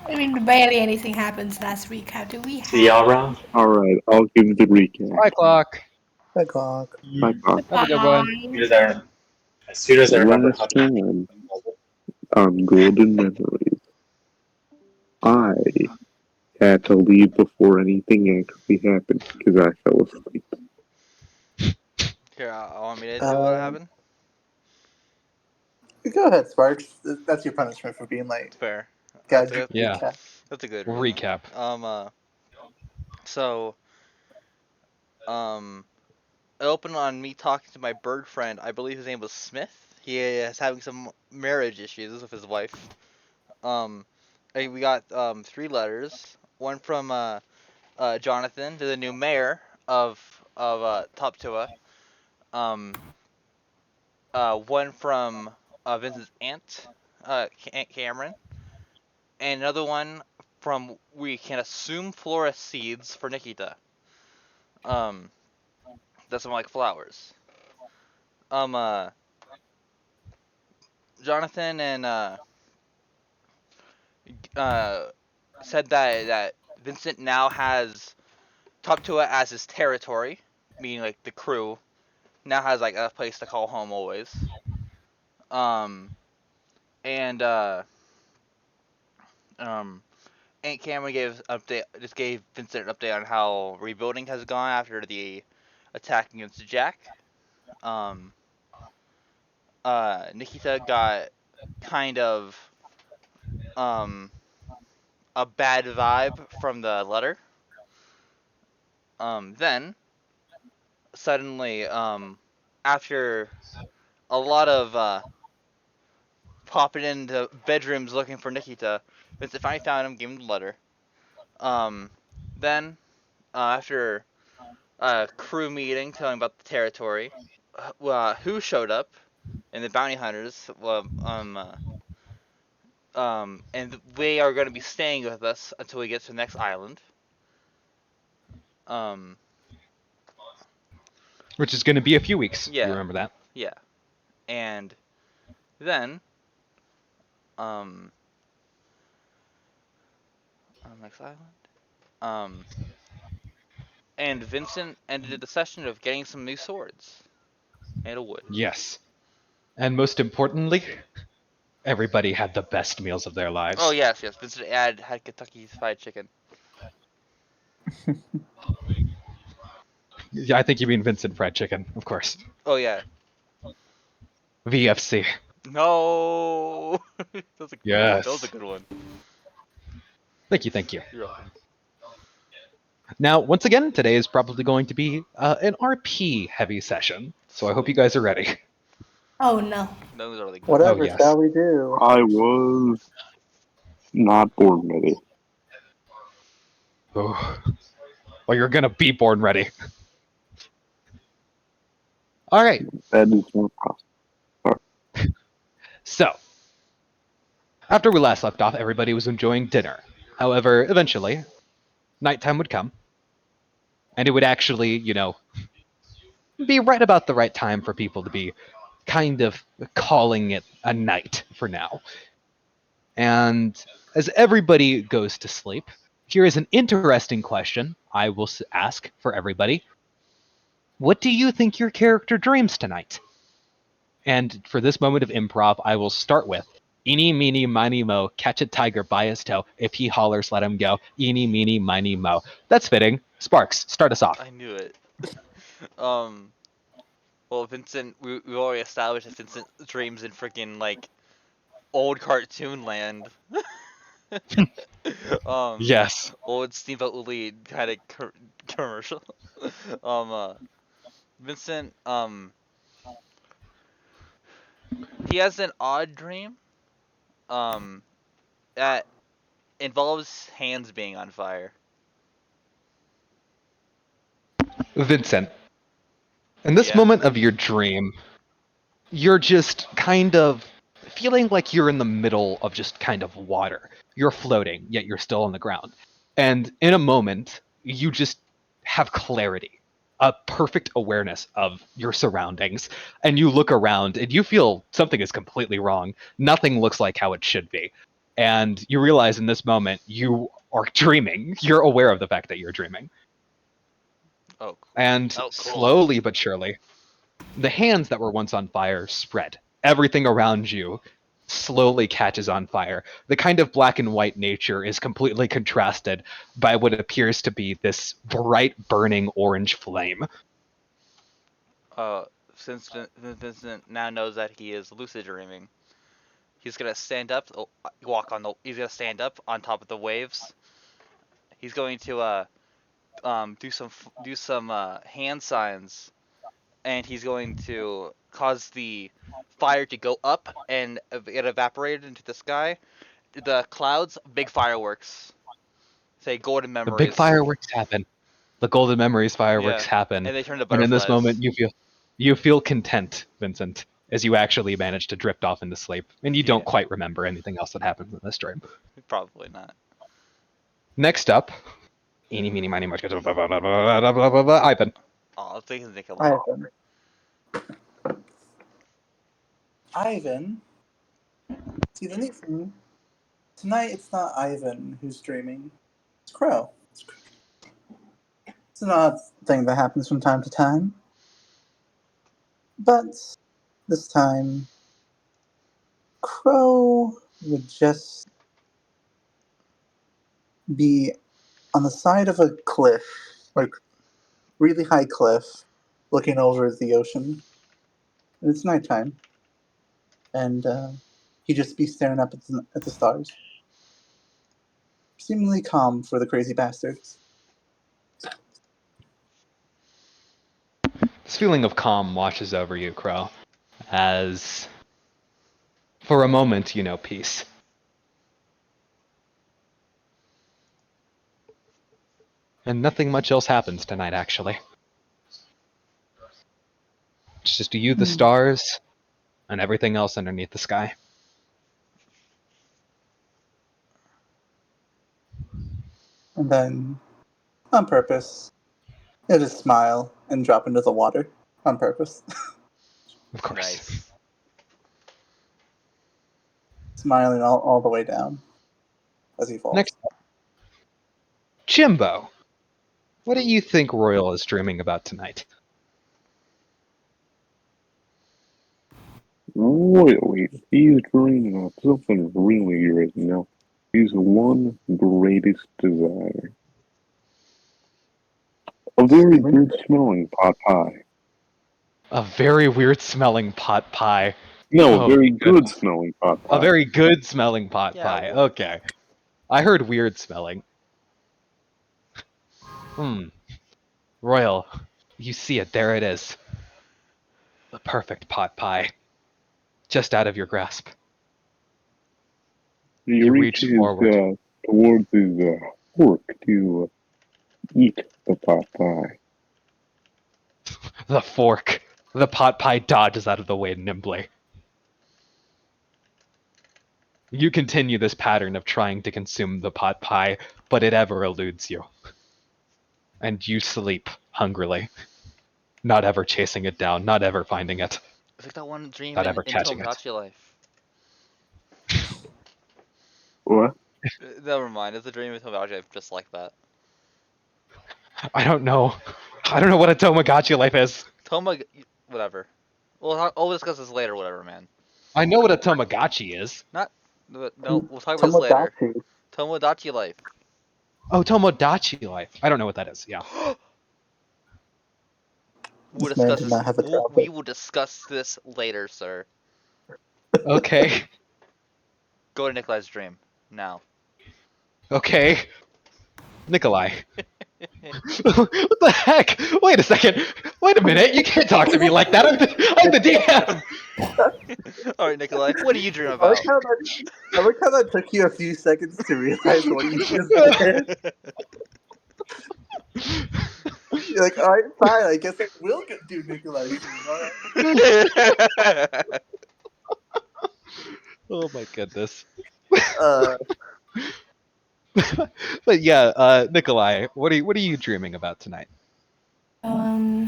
I mean, barely anything happens last week. How do we See y'all have? around. Alright, I'll give the recap. Bye, clock. Bye, clock. Bye, Bob. Have a good one. Bye. As soon as I remember how Last to time on Golden Memories, I had to leave before anything actually happened because I fell asleep. Here, I want me to do what Um, happened. Go ahead, Sparks. That's your punishment for being late. Fair. That's Gotta a do the Yeah. recap. that's a good We'll one. recap. So um, it opened on me talking to my bird friend. I believe his name was Smith. He is having some marriage issues with his wife. Um, we got 3 letters. One from Jonathan to the new mayor of Top Tua. Um, one from Vincent's aunt, Aunt Cameron, and another one from we can assume Flora seeds for Nikita. Um, that's some like flowers. Um, uh, Jonathan and uh said that Vincent now has Top Tua as his territory, meaning like the crew now has like a place to call home always. Um, and um, Aunt Cameron gave Vincent an update on how rebuilding has gone after the attack against Jack. Um, Nikita got kind of um a bad vibe from the letter. Then suddenly, after a lot of popping into bedrooms looking for Nikita, Vincent finally found him, gave him the letter. Um, then after a crew meeting telling about the territory, who showed up, and the bounty hunters. And they are going to be staying with us until we get to the next island. Um, Which is going to be a few weeks. You yeah, remember that? yeah, and then um, next island. Um, and Vincent ended the session of getting some new swords made of wood. Yes. And most importantly, everybody had the best meals of their Oh lives. yes, yes. Vincent had Kentucky Fried Chicken. Yeah, I think you mean Vincent Fried Chicken, of course. Oh yeah. VFC. No. That was a Yes. good one. Thank you, thank you. You're welcome. Now, once again, today is probably going to be an RP heavy session, so I hope you guys are ready. Oh no. Those are really good. Oh, Whatever yes. shall we do? I was not born ready. Oh. Well, you're gonna be born ready. All right. That is not possible. So, after we last left off, everybody was enjoying dinner. However, eventually, nighttime would come, and it would actually, be right about the right time for people to be kind of calling it a night for now. And as everybody goes to sleep, here is an interesting question I will ask for everybody. What do you think your character dreams tonight? And for this moment of improv, I will start with eeny, meeny, miny, mo, catch a tiger by his toe. If he hollers, let him go. Eeny, meeny, miny, mo. That's fitting. Sparks, start us off. I knew it. um. Well, Vincent, we already established that Vincent dreams in freaking like old cartoon land. um, Yes. old Steamboat Willie kind of commercial. um, uh, Vincent, he has an odd dream. Um, that involves hands being on fire. Vincent, in this Yeah. moment of your dream, you're just kind of feeling like you're in the middle of just kind of water. You're floating, yet you're still on the ground. And in a moment, you just have clarity, a perfect awareness of your surroundings. And you look around and you feel something is completely wrong. Nothing looks like how it should be. and you realize in this moment you are dreaming. You're aware of the fact that you're dreaming. Oh, And cool. slowly but surely, the hands that were once on fire spread. Everything around you slowly catches on fire. The kind of black and white nature is completely contrasted by what appears to be this bright, burning orange flame. Since Vincent now knows that he is lucid dreaming, he's gonna stand up, he's gonna stand up on top of the waves. He's going to do some hand signs, and he's going to cause the fire to go up and get evaporated into the sky. The clouds, big fireworks. Say golden The big memories. fireworks happen. The golden memories fireworks Yeah, happen. and they turn to And in this butterflies. moment you feel content, Vincent, as you actually manage to drift off into sleep. And you don't Yeah. quite remember anything else that happens in this dream. Probably not. Next up, eeny, meeny, miny, moe, Ivan. Oh, I think it's Nikolai. Ivan. See, the neat thing tonight, it's not Ivan who's dreaming. It's Crow. It's an odd thing that happens from time to time. But this time, Crow would just be on the side of a cliff, like really high cliff, looking over the ocean. And it's nighttime. And he'd just be staring up at the stars. Seemingly calm for the crazy bastards. This feeling of calm washes over you, Crow, as for a moment you know peace. And nothing much else happens tonight, actually. It's just you, the stars, and everything else underneath the sky. And then, on purpose, he'll just smile and drop into the water. On purpose. Of course. Nice. Smiling all the way down as he falls. Next up, Jimbo. What do you think Royal is dreaming about tonight? Royally, he's dreaming of something really right now. His one greatest desire. A very good smelling pot pie. A very weird smelling pot pie. No, a Oh, very good goodness. smelling pot pie. A very good smelling pot Yeah, pie. well- Okay. I heard weird smelling. Royal, you see it. There it is. The perfect pot pie. Just out of your grasp. He You reach reaches forward. towards his fork to eat the pot pie. The fork. The pot pie dodges out of the way nimbly. You continue this pattern of trying to consume the pot pie, but it ever eludes you. And you sleep hungrily, not ever chasing it down, not ever finding it, It's like that one dream not in ever catching it. Tomodachi Life. What? Never mind, it's a dream in Tomodachi Life just like that. I don't know. I don't know what a Tamagotchi life is. Whatever. We'll discuss this later, whatever, man. I know what a Tamagotchi is. No, we'll talk about this later. Tomodachi. Tomodachi Life. Oh, Tomodachi life. I don't know what that is. Yeah. We'll This man discuss did this. not have a We childhood. will discuss this later, sir. Okay. Go to Nikolai's dream now. Okay. Nikolai. What the heck? Wait a second. Wait a minute. You can't talk to me like that. I'm the DM. All right, Nikolai. What do you dream I about? like how that took you a few seconds to realize what you just did. You're like, alright, fine, I guess I will do Nikolai's dream, alright. Oh my goodness. Uh, But yeah, Nikolai, what are you dreaming about tonight? Hmm.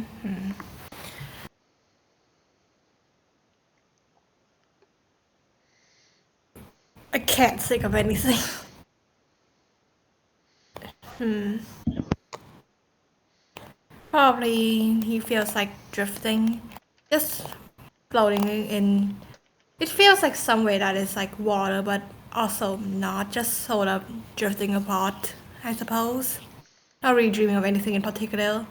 can't think of anything. Probably he feels like drifting, just floating in. It feels like somewhere that is like water, but also not, just sort of drifting apart, I suppose. Not really dreaming of anything in particular.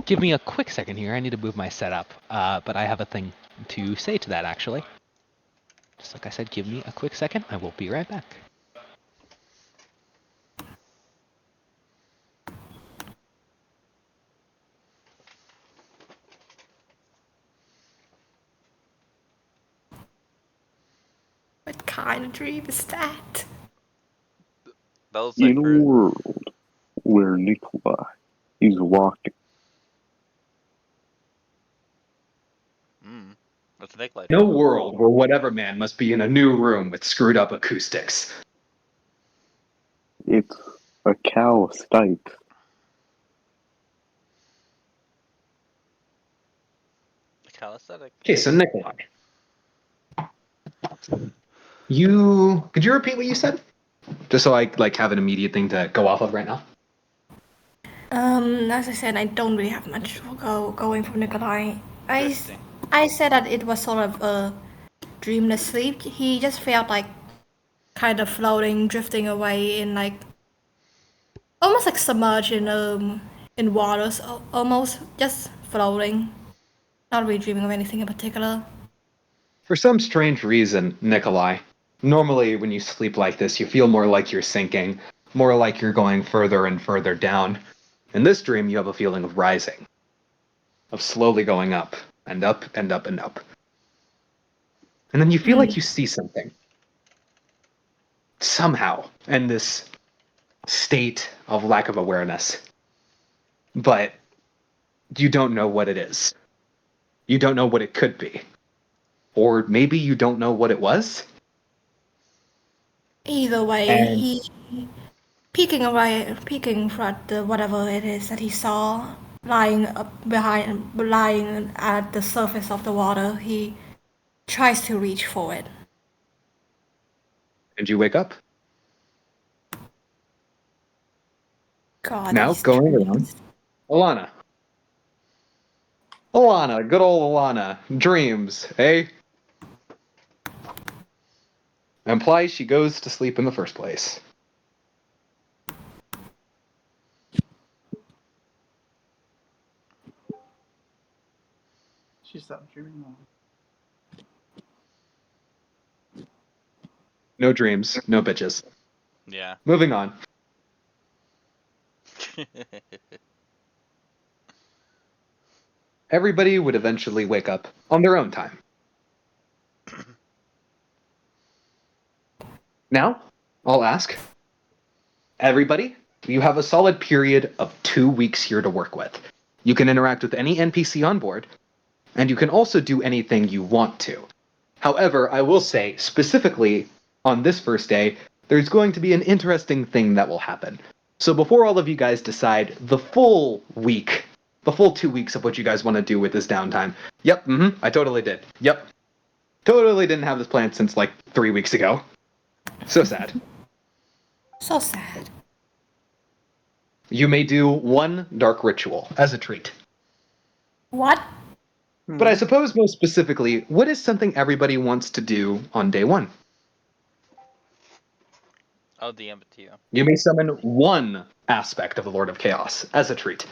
Give me a quick second here. I need to move my setup, but I have a thing to say to that actually. Just like I said, give me a quick second. I will be right back. What kind of dream is that? That was In like a for world where Nikolai is walking, what's Nick like? No world where whatever man must be in a new room with screwed up acoustics. it's a calisthite. Calisthenic. Okay, so Nikolai, could you repeat what you said? Just so I like have an immediate thing to go off of right now. As I said, I don't really have much to going from Nikolai. Drifting. I said that it was sort of a dreamless sleep. He just felt like kind of floating, drifting away in like almost like submerged in waters, almost just floating. Not really dreaming of anything in particular. For some strange reason, Nikolai, normally when you sleep like this, you feel more like you're sinking, more like you're going further and further down. In this dream, you have a feeling of rising, of slowly going up and up and up and up. And then you feel like you see something. Somehow, in this state of lack of awareness. But you don't know what it is. You don't know what it could be. Or maybe you don't know what it was. Either way, And he peeking from the whatever it is that he saw lying at the surface of the water. He tries to reach for it. you wake up. God, Now, these going around. dreams. Alana. Alana, good old Alana. Dreams, eh? Implies she goes to sleep in the first place. She stopped dreaming. No dreams, no bitches. Yeah. Moving on. Everybody would eventually wake up on their own time. Now, I'll ask everybody, you have a solid period of 2 weeks here to work with. You can interact with any NPC on board, and you can also do anything you want to. However, I will say, specifically on this first day, there's going to be an interesting thing that will happen. So before all of you guys decide the full week, the full 2 weeks of what you guys want to do with this downtime, yep, I totally did. Yep. Totally didn't have this planned since like 3 weeks ago. So sad. So sad. You may do one dark ritual as a treat. What? But I suppose most specifically, what is something everybody wants to do on day one? I'll DM it to you. You may summon one aspect of the Lord of Chaos as a treat.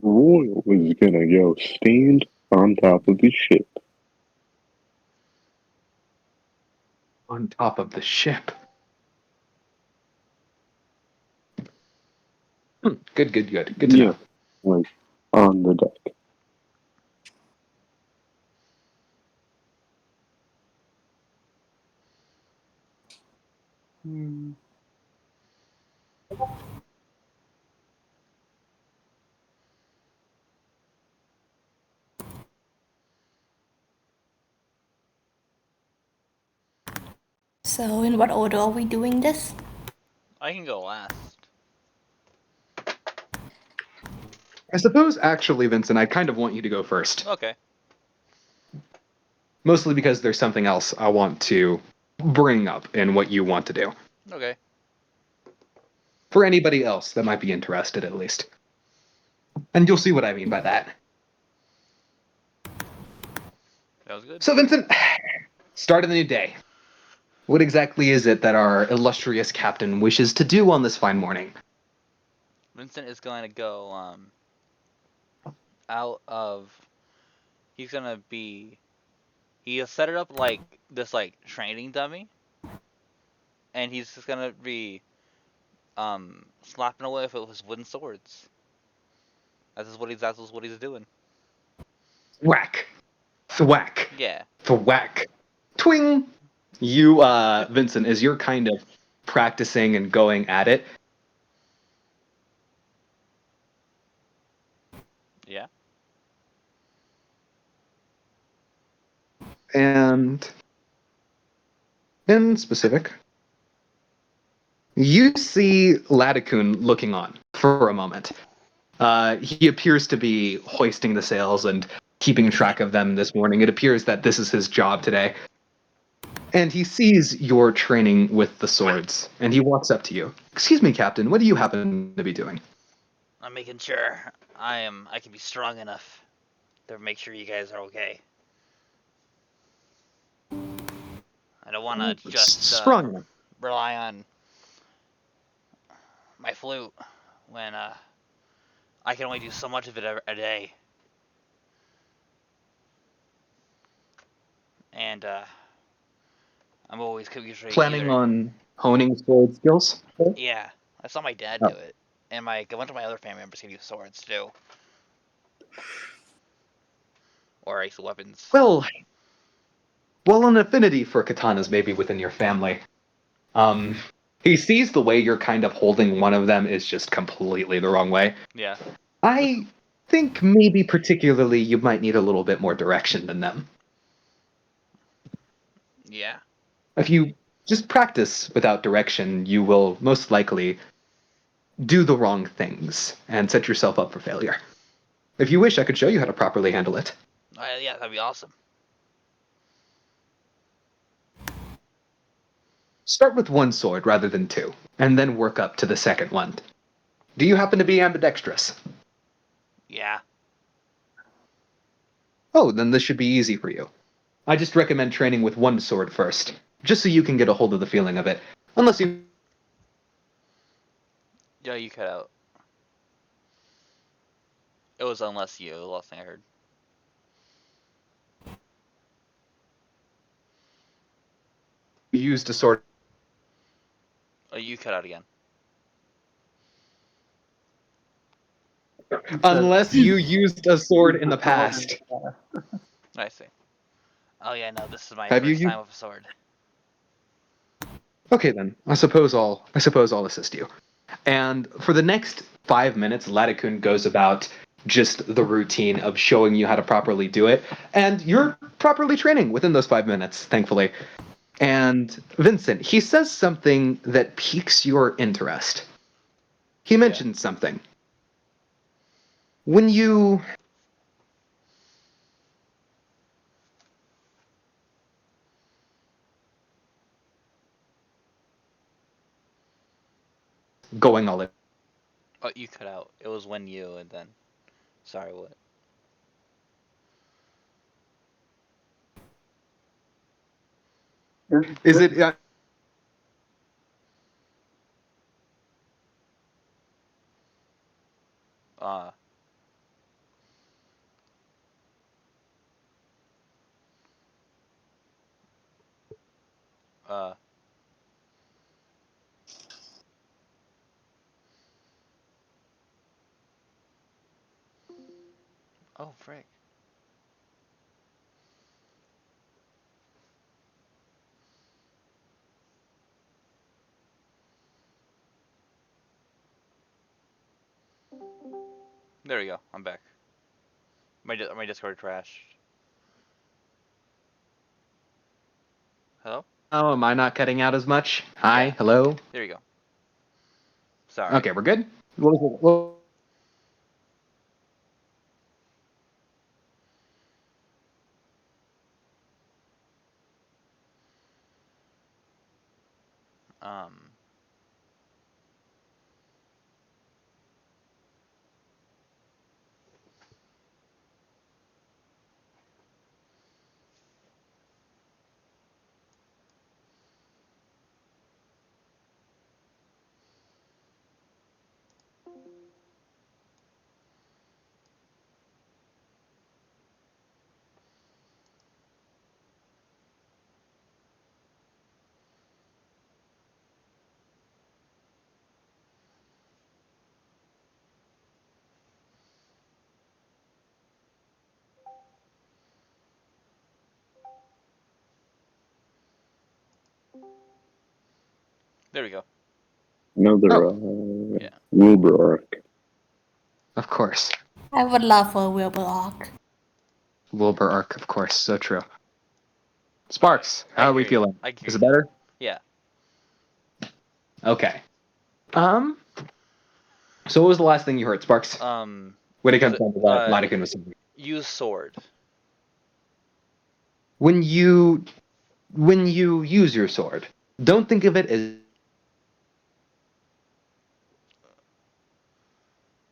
Royal is gonna go stand on top of his ship. On top of the ship. Good, good, good. Good to Yeah, know. like on the deck. So, in what order are we doing this? I can go last. I suppose, actually, Vincent, I kind of want you to go first. Okay. Mostly because there's something else I want to bring up in what you want to do. Okay. For anybody else that might be interested, at least. And you'll see what I mean by that. That was good. So, Vincent, start of the new day. What exactly is it that our illustrious captain wishes to do on this fine morning? Vincent is going to go out of. He's gonna be. He has set it up like this, like training dummy, and he's just gonna be slapping away with it with his wooden swords. That's what he's doing. Whack. Thwack. Yeah. Thwack. Twing! You, Vincent, as you're kind of practicing and going at it, Yeah. and in specific, you see Latikun looking on for a moment. He appears to be hoisting the sails and keeping track of them this morning. It appears that this is his job today. And he sees your training with the swords, and he walks up to you. Excuse me, Captain, what do you happen to be doing? I'm making sure I can be strong enough to make sure you guys are okay. I don't want to just Sprung enough. rely on my flute when I can only do so much of it a day. And I'm always usually Planning either. on honing sword skills? Yeah, I saw my dad Oh. do it, and a bunch of my other family members can use swords too, or ace weapons. Well, an affinity for katanas may be within your family. Um, he sees the way you're kind of holding one of them is just completely the wrong way. Yeah. I think maybe particularly you might need a little bit more direction than them. Yeah. If you just practice without direction, you will most likely do the wrong things and set yourself up for failure. If you wish, I could show you how to properly handle it. Yeah, that'd be awesome. Start with one sword rather than two, and then work up to the second one. Do you happen to be ambidextrous? Yeah. Oh, then this should be easy for you. I just recommend training with one sword first, just so you can get a hold of the feeling of it. Unless you Yeah, you cut out. It was unless you, the last thing I heard. used a sword. Oh, you cut out again. Unless you used a sword in the Sword in past. the past. I see. Oh yeah, no, this is my Have you first used? time with a sword. Okay then. I suppose I'll assist you. And for the next 5 minutes, Latikun goes about just the routine of showing you how to properly do it, and you're properly training within those 5 minutes, thankfully. And Vincent, he says something that piques your interest. He mentions something. When you going all in. Oh, you cut out. It was when you and then. Sorry, what? Is it Uh. Uh. Oh, frick. There we go. I'm back. My Discord crashed. Hello? Oh, am I not cutting out as much? Hi, Yeah. hello. There you go. Sorry. Okay, we're good. What was it? Um. There we go. Another Yeah. Wilbur arc. Of course. I would love a Wilbur arc. Wilbur arc, of course. So true. Sparks, I how are we hear you. feeling? I hear Is it you. better? Yeah. Okay. So what was the last thing you heard, Sparks? When it Use comes it. down to what Lydekin was saying. Use sword. When you use your sword, don't think of it as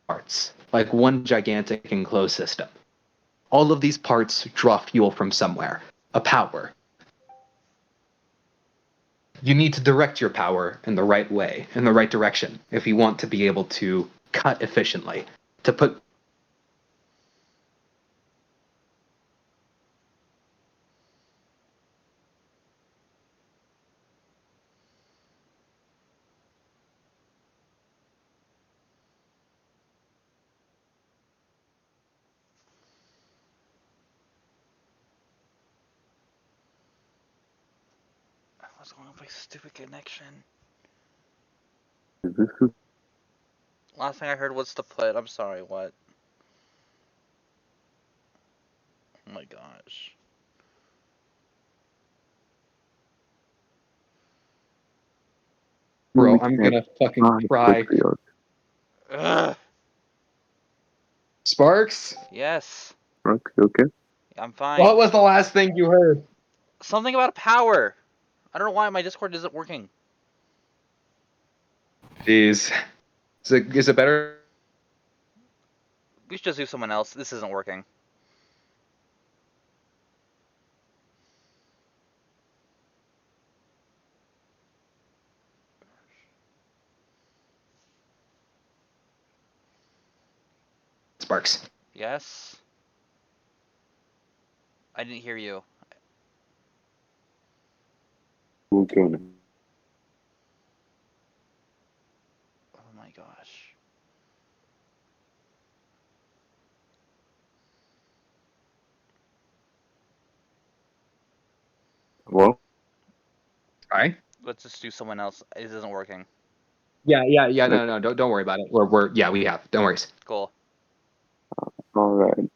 parts, like one gigantic enclosed system. All of these parts draw fuel from somewhere, a power. You need to direct your power in the right way, in the right direction, if you want to be able to cut efficiently, to put What's going on with my stupid connection? This is Last thing I heard was to put. I'm sorry. What? Oh my gosh. bro, we I'm have gonna fucking 5 cry. patriarchs. Ugh. Sparks? Yes. Arcs, you okay? I'm fine. What was the last thing you heard? Something about a power. I don't know why my Discord isn't working. Jeez. Is it better? We should just do someone else. This isn't working. Sparks. Yes. I didn't hear you. We'll go now. Oh my gosh. Well, Alright. Let's just do someone else. It isn't working. Yeah. No. Don't worry about it. Yeah, we have. Don't worry. Cool. alright.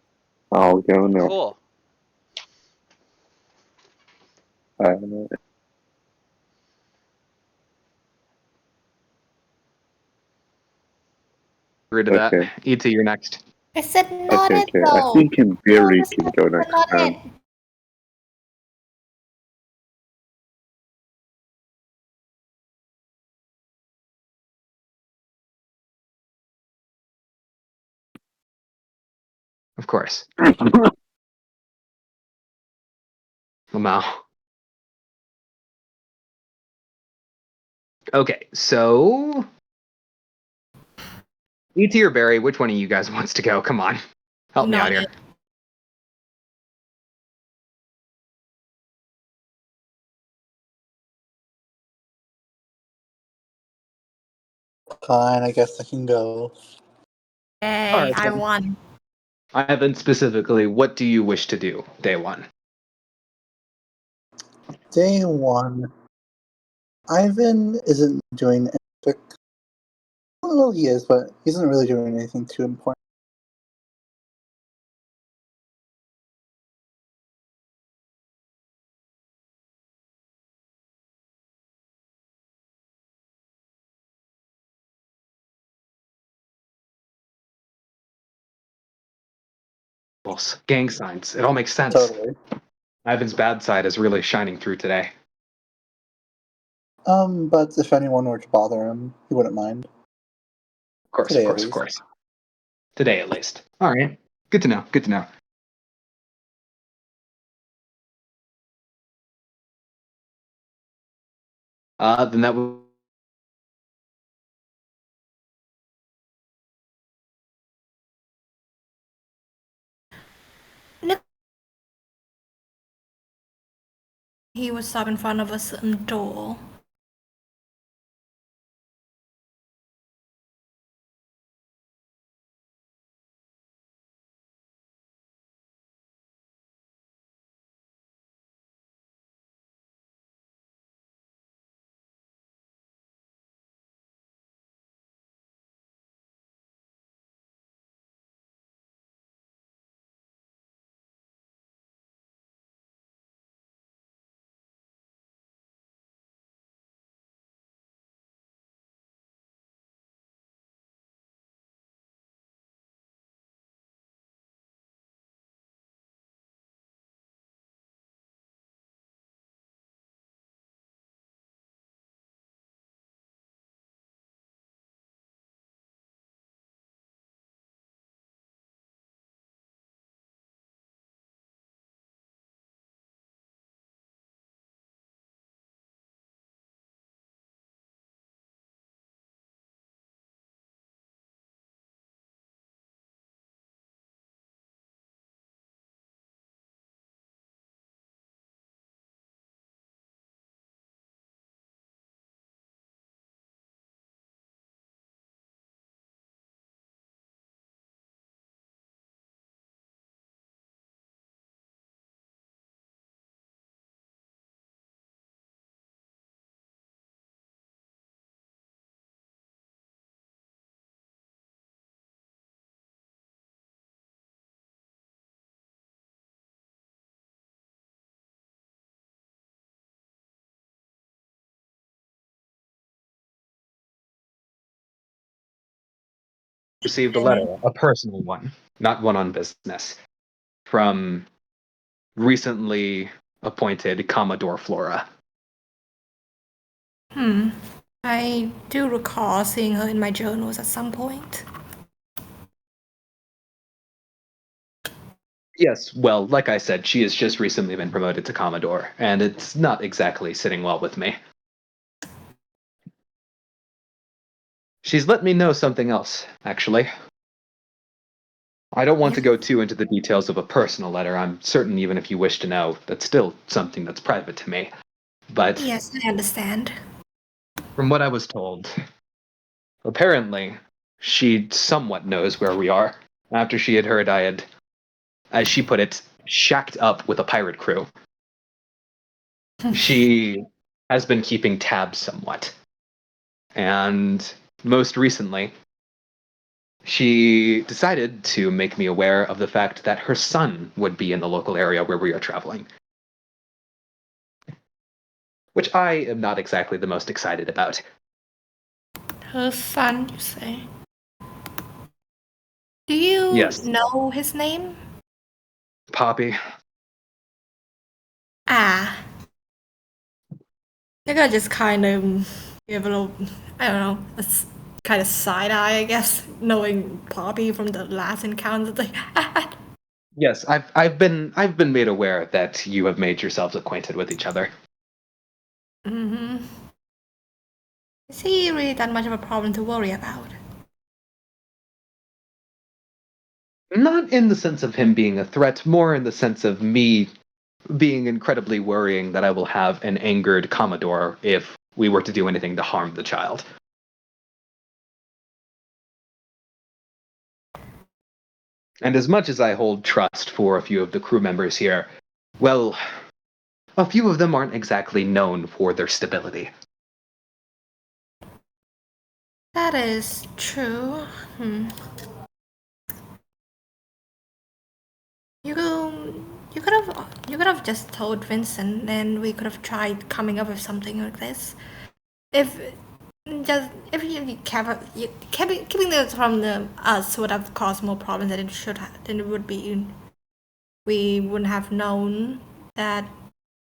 I'll go now. Cool. Uh, Agree to that. okay. E.T., you're next. I said not Okay, it okay. I though. think Barry Just can go next not it. time. Of course. Lamau. Okay, so E.T. or Barry, which one of you guys wants to go? Come on. Help me out Not here. it. Fine, I guess I can go. Yay, Alright, I then. won. Ivan, specifically, what do you wish to do day one? Day one. Ivan isn't doing anything. Well, he is, but he isn't really doing anything too important. symbols, gang signs. It all makes sense. Totally. Ivan's bad side is really shining through today. But if anyone were to bother him, he wouldn't mind. Of course, Today, of at course, of least. course. Today, at least. All right. Good to know. Good to know. Then that would. He would stop in front of a certain door. Received a letter, a personal one, not one on business, from recently appointed Commodore Flora. I do recall seeing her in my journals at some point. Yes, well, like I said, she has just recently been promoted to Commodore, and it's not exactly sitting well with me. She's let me know something else, actually. I don't want to go too into the details of a personal letter. I'm certain even if you wish to know, that's still something that's private to me. But Yes, I understand. from what I was told, apparently she somewhat knows where we are. After she had heard I had, as she put it, shacked up with a pirate crew. She has been keeping tabs somewhat. And most recently, she decided to make me aware of the fact that her son would be in the local area where we are traveling. Which I am not exactly the most excited about. Her son, you say? Do you Yes, know his name? Poppy. Ah. I gotta just kind of give a little, I don't know, kind of side eye, I guess, knowing Poppy from the last encounter they had. Yes, I've been made aware that you have made yourselves acquainted with each other. Mm-hmm. Is he really that much of a problem to worry about? Not in the sense of him being a threat, more in the sense of me being incredibly worrying that I will have an angered Commodore if we were to do anything to harm the child. And as much as I hold trust for a few of the crew members here, well, a few of them aren't exactly known for their stability. That is true. Hmm. You you could have just told Vincent, and we could have tried coming up with something like this. If if you keeping this from the us would have caused more problems than it should have than it would be. we wouldn't have known that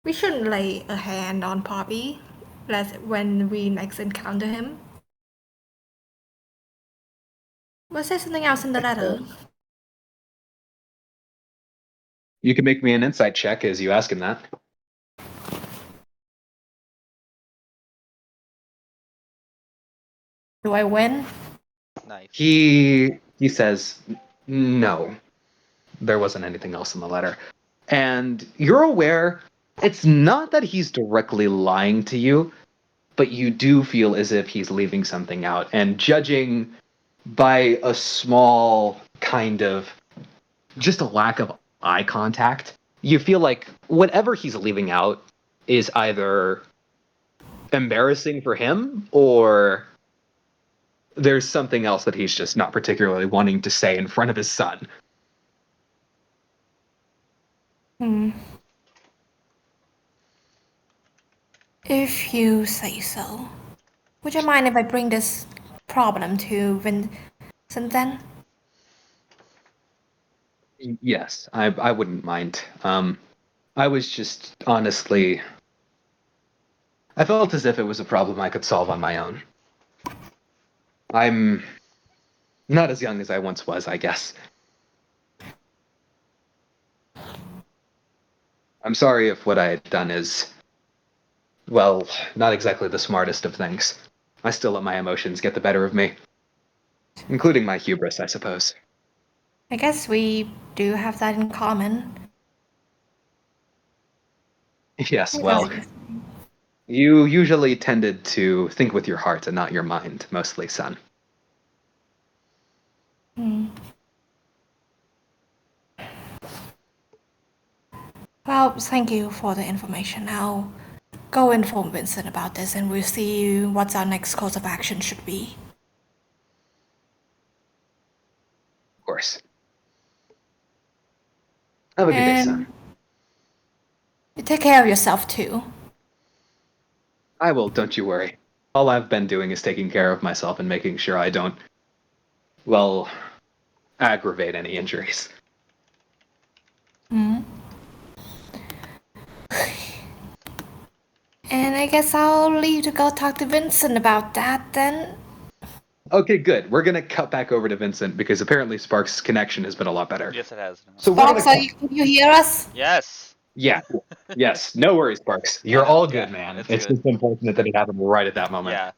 we shouldn't lay a hand on Poppy when we next encounter him. Was there something else in the letter? You can make me an insight check as you ask him that. Do I win? Nice. He says, no, there wasn't anything else in the letter. And you're aware it's not that he's directly lying to you, but you do feel as if he's leaving something out. And judging by a small kind of just a lack of eye contact, you feel like whatever he's leaving out is either embarrassing for him or there's something else that he's just not particularly wanting to say in front of his son. If you say so. Would you mind if I bring this problem to Vincent then? Yes, I wouldn't mind. I was just honestly, I felt as if it was a problem I could solve on my own. I'm not as young as I once was, I guess. I'm sorry if what I had done is, well, not exactly the smartest of things. I still let my emotions get the better of me, including my hubris, I suppose. I guess we do have that in common. Yes, well, you usually tended to think with your heart and not your mind, mostly, son. Well, thank you for the information. I'll go inform Vincent about this and we'll see what our next course of action should be. Of course. Have a good day, son. You take care of yourself too. I will, don't you worry. All I've been doing is taking care of myself and making sure I don't, well, aggravate any injuries. And I guess I'll leave to go talk to Vincent about that then. Okay, good. We're gonna cut back over to Vincent because apparently Sparks' connection has been a lot better. Yes, it has. So we're gonna. Fox, can you hear us? Yes. Yeah. Yes. No worries, Sparks. You're all good, Yeah, man. it's It's good. just unfortunate that it happened right at that moment.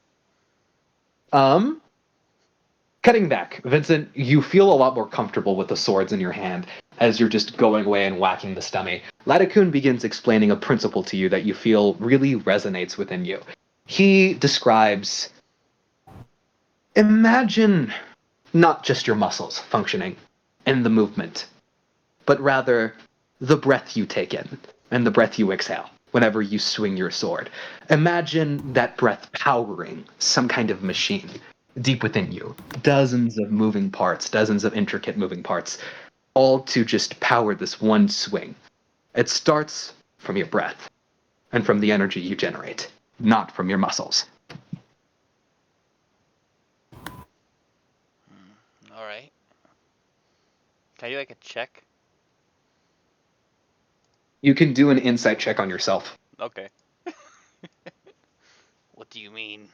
Yeah. Cutting back, Vincent, you feel a lot more comfortable with the swords in your hand as you're just going away and whacking the stummy. Ladakun begins explaining a principle to you that you feel really resonates within you. He describes, imagine not just your muscles functioning and the movement, but rather the breath you take in and the breath you exhale whenever you swing your sword. Imagine that breath powering some kind of machine deep within you. Dozens of moving parts, dozens of intricate moving parts, all to just power this one swing. It starts from your breath and from the energy you generate, not from your muscles. All right. Can I do like a check? You can do an insight check on yourself. Okay. What do you mean?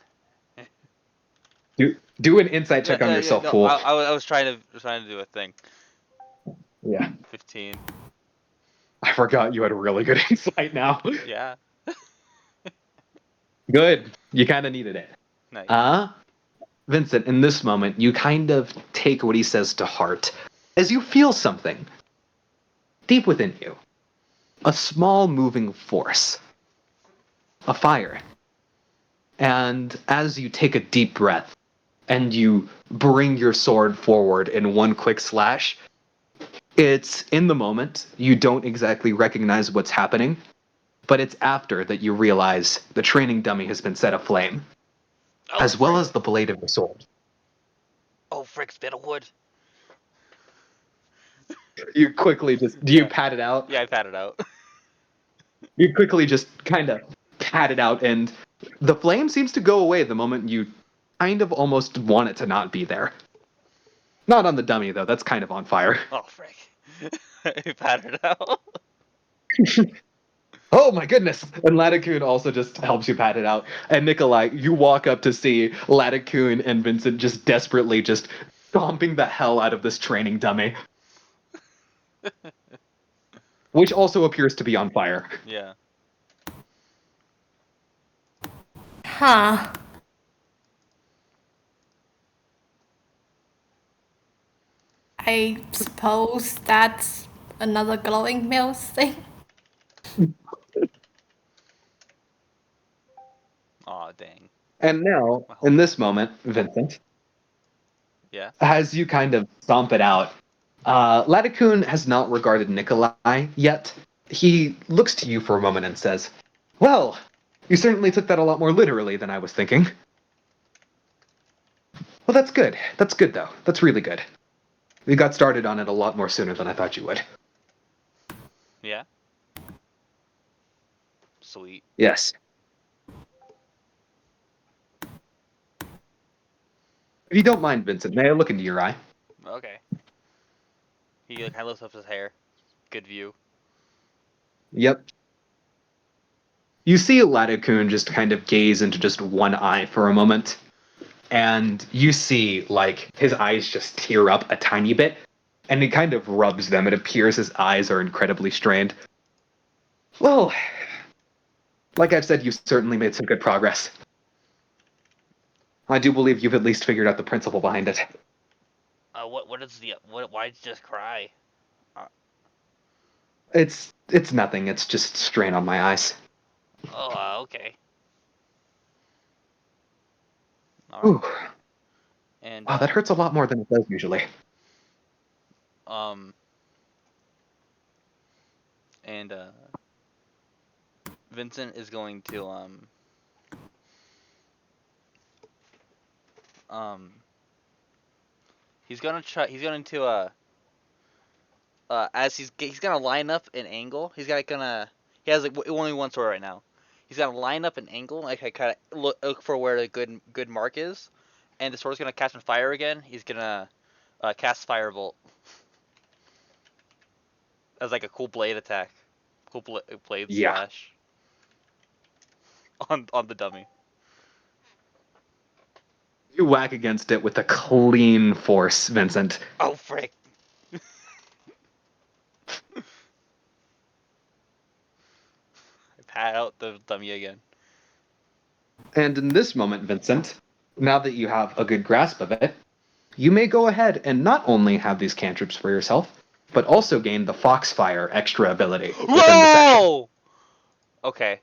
Do an insight check on yourself, No. fool. I was trying to do a thing. Yeah. 15. I forgot you had a really good insight now. Yeah. Good. You kind of needed it. Nice. Vincent, in this moment, you kind of take what he says to heart as you feel something deep within you. A small moving force. A fire. And as you take a deep breath and you bring your sword forward in one quick slash, it's in the moment. You don't exactly recognize what's happening, but it's after that you realize the training dummy has been set aflame, as well as the blade of the sword. Oh, frick, spit of wood. You quickly just, do you pat it out? Yeah, I pat it out. You quickly just kind of pat it out, and the flame seems to go away the moment you kind of almost want it to not be there. Not on the dummy, though. That's kind of on fire. Oh, frick. You pat it out. Oh my goodness! And Latikun also just helps you pat it out. And Nikolai, you walk up to see Latikun and Vincent just desperately just stomping the hell out of this training dummy. Which also appears to be on fire. Yeah. Huh. I suppose that's another glowing male thing. Aw, dang. And now, My in whole this moment, Vincent, yeah. as you kind of stomp it out, Latikun has not regarded Nikolai yet. He looks to you for a moment and says, "Well, you certainly took that a lot more literally than I was thinking." Well, that's good. That's good, though. That's really good. You got started on it a lot more sooner than I thought you would. Yeah. Sweet. Yes. If you don't mind, Vincent, may I look into your eye? Okay. He kind of lifts up his hair. Good view. Yep. You see Latikun just kind of gaze into just one eye for a moment, and you see, like, his eyes just tear up a tiny bit, and he kind of rubs them. It appears his eyes are incredibly strained. Well, like I've said, you've certainly made some good progress. I do believe you've at least figured out the principle behind it. What is the why did you just cry? It's nothing. It's just strain on my eyes. Oh, okay. All right. Ooh, And wow, that hurts a lot more than it does usually. um and Vincent is going to um he's going to as he's gonna line up an angle. He has like only one sword right now. He's gonna line up an angle, like I kind of look for where the good mark is, and the sword's gonna catch on fire again. He's gonna cast Firebolt as like a cool blade attack, blade Yeah. slash on the dummy. You whack against it with a clean force, Vincent. Oh frick! I pat out the dummy again. And in this moment, Vincent, now that you have a good grasp of it, you may go ahead and not only have these cantrips for yourself, but also gain the Foxfire extra ability within the session. Whoa! Okay.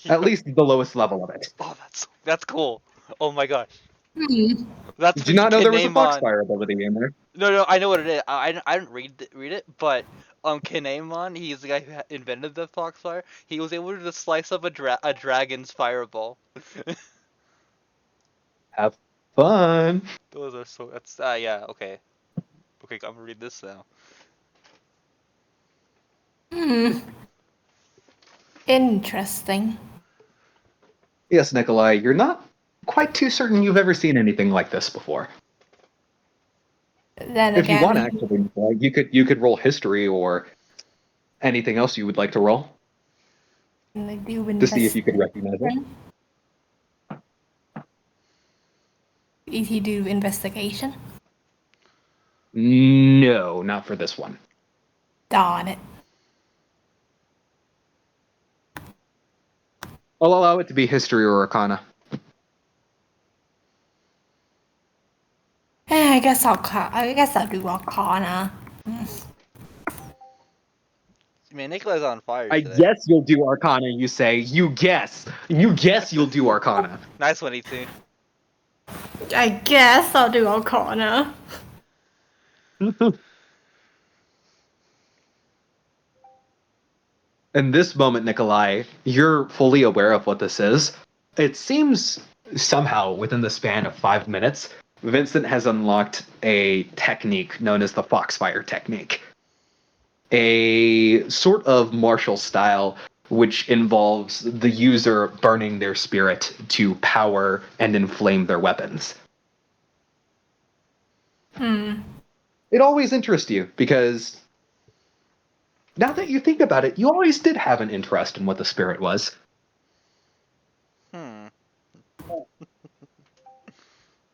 At least the lowest level of it. Oh, that's cool. Oh my gosh. Hmm. That's Did you not know there was a Kinemon. Foxfire ability in there? No, I know what it is. I didn't read it, but Kinemon, he's the guy who invented the Foxfire. He was able to just slice up a dragon's fireball. Have fun. Those are so. That's yeah. Okay. Okay, I'm gonna read this now. Hmm. Interesting. Yes, Nikolai, you're not quite too certain you've ever seen anything like this before. Then If you want, again, actually, Nikolai, you could roll history or anything else you would like to roll I do to see if you could recognize it. investigation. Did he do investigation? No, not for this one. Darn it. I'll allow it to be history or arcana. I guess I'll do Arcana. Man, Nikolai's on fire I today. guess you'll do arcana, you say. You guess. You guess you'll do arcana. Nice one, E2. I guess I'll do Arcana. In this moment, Nikolai, you're fully aware of what this is. It seems somehow within the span of 5 minutes, Vincent has unlocked a technique known as the Foxfire technique. A sort of martial style which involves the user burning their spirit to power and inflame their weapons. Hmm. It always interests you because Now that you think about it, you always did have an interest in what the spirit was.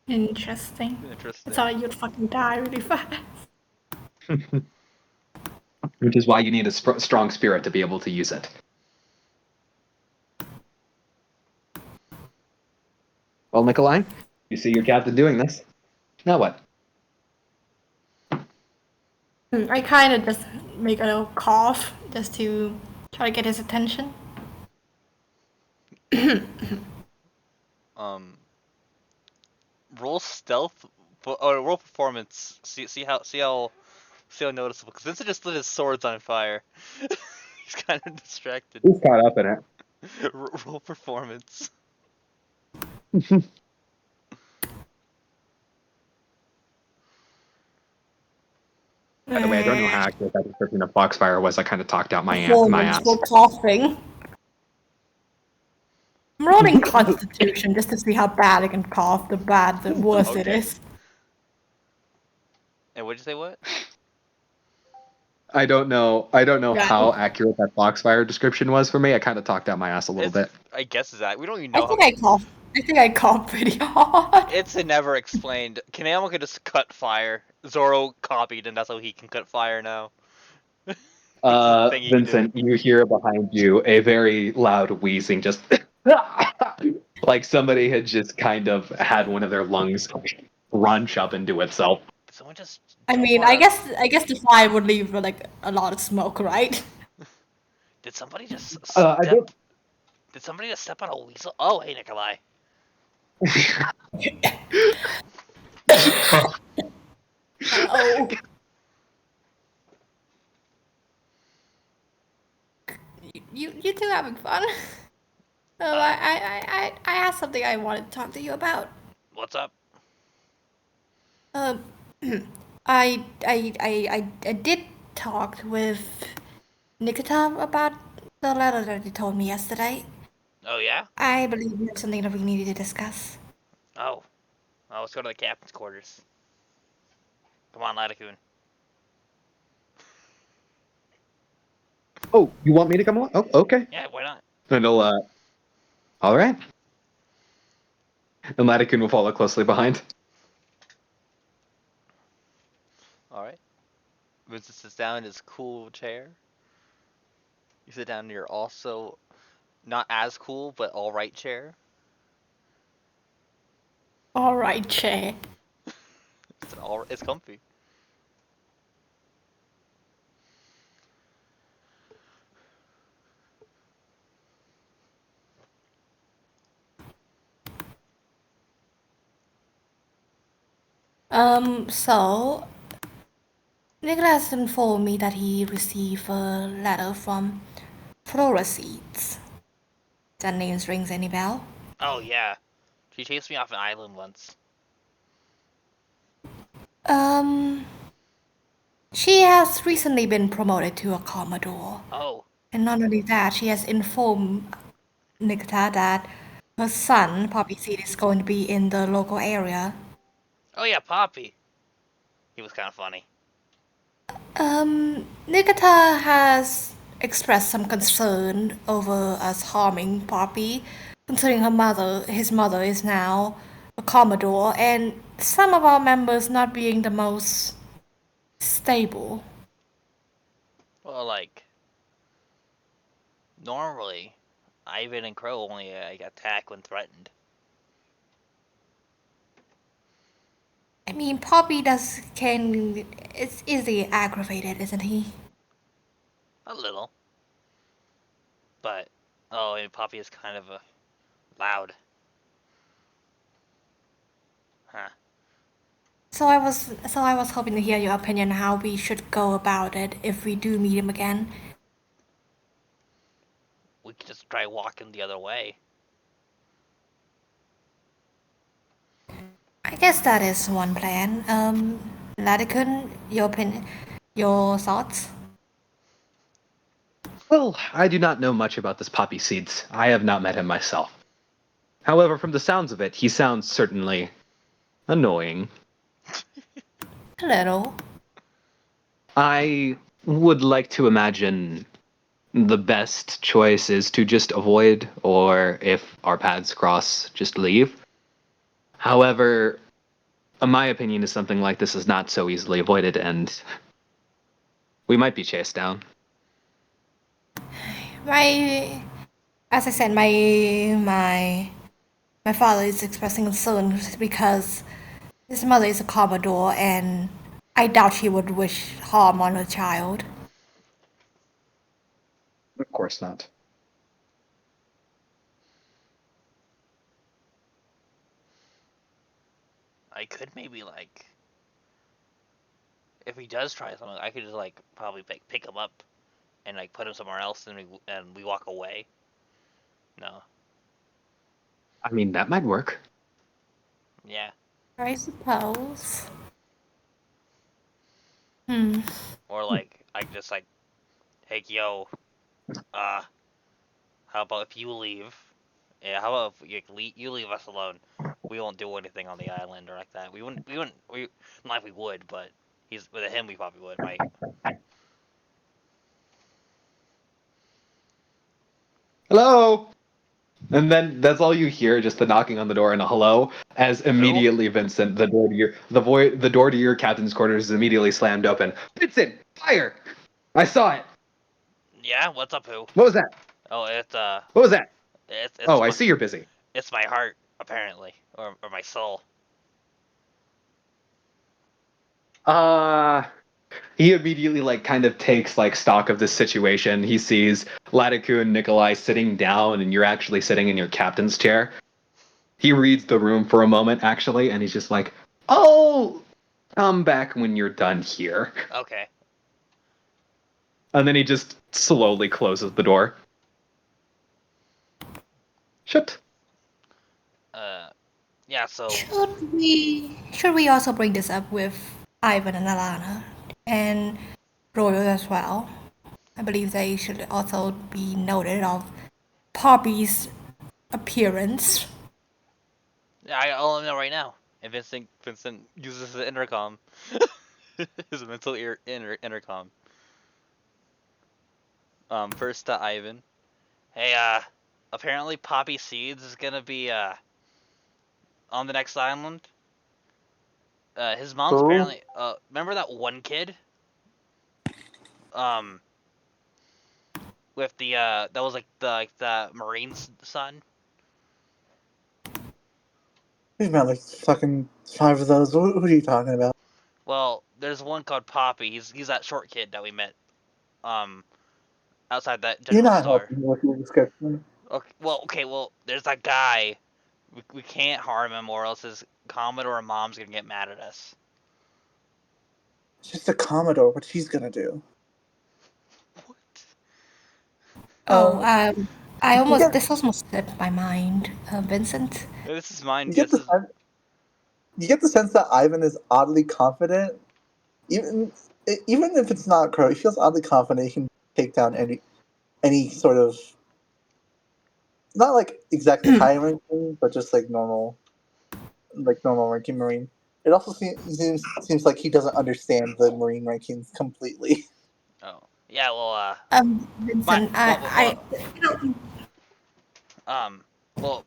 Interesting. Interesting. I thought you'd fucking die really fast. Which is why you need a strong spirit to be able to use it. Well, Nikolai, you see your captain doing this. Now what? I kind of just make a little cough just to try to get his attention. Roll stealth, or roll performance. See how noticeable. Because Vincent just lit his swords on fire. He's kind of distracted. Who's caught up in it? Roll performance. By the way, I don't know how accurate that description of Foxfire was. I kind of talked out my Performance ass. for coughing. I'm rolling Constitution just to see how bad I can cough. The worse it Okay. is. And what'd you say? What? I don't know Yeah. how accurate that Foxfire description was for me. I kind of talked out my ass a little bit. I guess is that we don't even I know think how. I coughed. I think I coughed pretty hard. It's never explained. Kaneyama could just cut fire. Zoro copied, and that's how he can cut fire now. It's the thing he can do. Vincent, you hear behind you a very loud wheezing, just like somebody had just kind of had one of their lungs crunch up into itself. Did someone just? I jump mean, on I a- guess the fire would leave like a lot of smoke, right? Did somebody just I step? don't. Did somebody just step on a weasel? Oh, hey, Nikolai. Oh. You two having fun? I have something I wanted to talk to you about. What's up? Um, I did talk with Nikita about the letter that you told me yesterday. Oh yeah. I believe it's something that we needed to discuss. Oh. Well, let's go to the captain's quarters. Come on, Ladakun. Oh, you want me to come along? Oh, okay. Yeah, why not? And he'll, all right. And Ladakun will follow closely behind. All right. Vincent sits down in his cool chair. You sit down in your also not as cool but all right chair. All right, chair. It's comfy. So Nicholas informed me that he received a letter from Flora Seeds. That name rings any bell? Oh yeah. She chased me off an island once. She has recently been promoted to a Commodore. Oh. And not only that, she has informed Nikita that her son, Poppy Seed, is going to be in the local area. Oh yeah, Poppy. He was kind of funny. Nikita has expressed some concern over us harming Poppy, considering his mother is now a Commodore, and some of our members not being the most stable. Well, like normally, Ivan and Crow only attack when threatened. I mean, Poppy is easily aggravated, isn't he? A little. But and Poppy is kind of loud. Huh. So I was hoping to hear your opinion how we should go about it if we do meet him again. We could just try walking the other way. I guess that is one plan. Ladikun, your thoughts? Well, I do not know much about this Poppy Seeds. I have not met him myself. However, from the sounds of it, he sounds certainly annoying. A little. I would like to imagine the best choice is to just avoid, or if our paths cross, just leave. However, my opinion is something like this is not so easily avoided, and we might be chased down. My, as I said, my father is expressing concern because his mother is a Commodore, and I doubt he would wish harm on her child. Of course not. I could maybe like, if he does try something, I could just like probably pick him up and like put him somewhere else, and we walk away. No. I mean, that might work. Yeah. I suppose. Or like I just like, hey yo, how about if you leave? Yeah, how about if you leave us alone? We won't do anything on the island or like that. We wouldn't. Not like we would, but he's with him. We probably would. Might. Hello. And then that's all you hear, just the knocking on the door and a hello. As immediately, Vincent, the door to your captain's quarters is immediately slammed open. Vincent, fire! I saw it. Yeah. What's up, who? What was that? Oh, it's What was that? it's Oh, I my see you're busy. it's my heart apparently, or my soul. Uh he immediately like kind of takes like stock of this situation. He sees Latiku and Nikolai sitting down, and you're actually sitting in your captain's chair. He reads the room for a moment, actually, and he's just like, "Oh, come back when you're done here." Okay. And then he just slowly closes the door. Shit. Yeah. So Should we also bring this up with Ivan and Alana and Royal as well? I believe they should also be noted of Poppy's appearance. yeah, I'll let him know right now. And Vincent uses the intercom, his mental intercom. First to Ivan. Hey, apparently Poppy Seeds is gonna be on the next island. His mom's Who? apparently remember that one kid? Um, with the that was like the Marine's son. We've got like fucking 5 of those. Who are you talking about? Well, there's one called Poppy. He's that short kid that we met. Um, outside that You're general not store. helping me with your description. Okay. Well, there's that guy. We can't harm him, or else his Commodore and mom's gonna get mad at us. It's just a Commodore. What she's gonna do? What? Oh, Um, you this almost slipped my mind, Vincent. This is mine. get the sense, you get the sense that Ivan is oddly confident, even even if it's not Crow. He feels oddly confident he can take down any sort of, not like exactly high ranking, but just like normal ranking Marine. It also seems like he doesn't understand the Marine rankings completely. Oh, yeah. Well, my Vincent, um, well,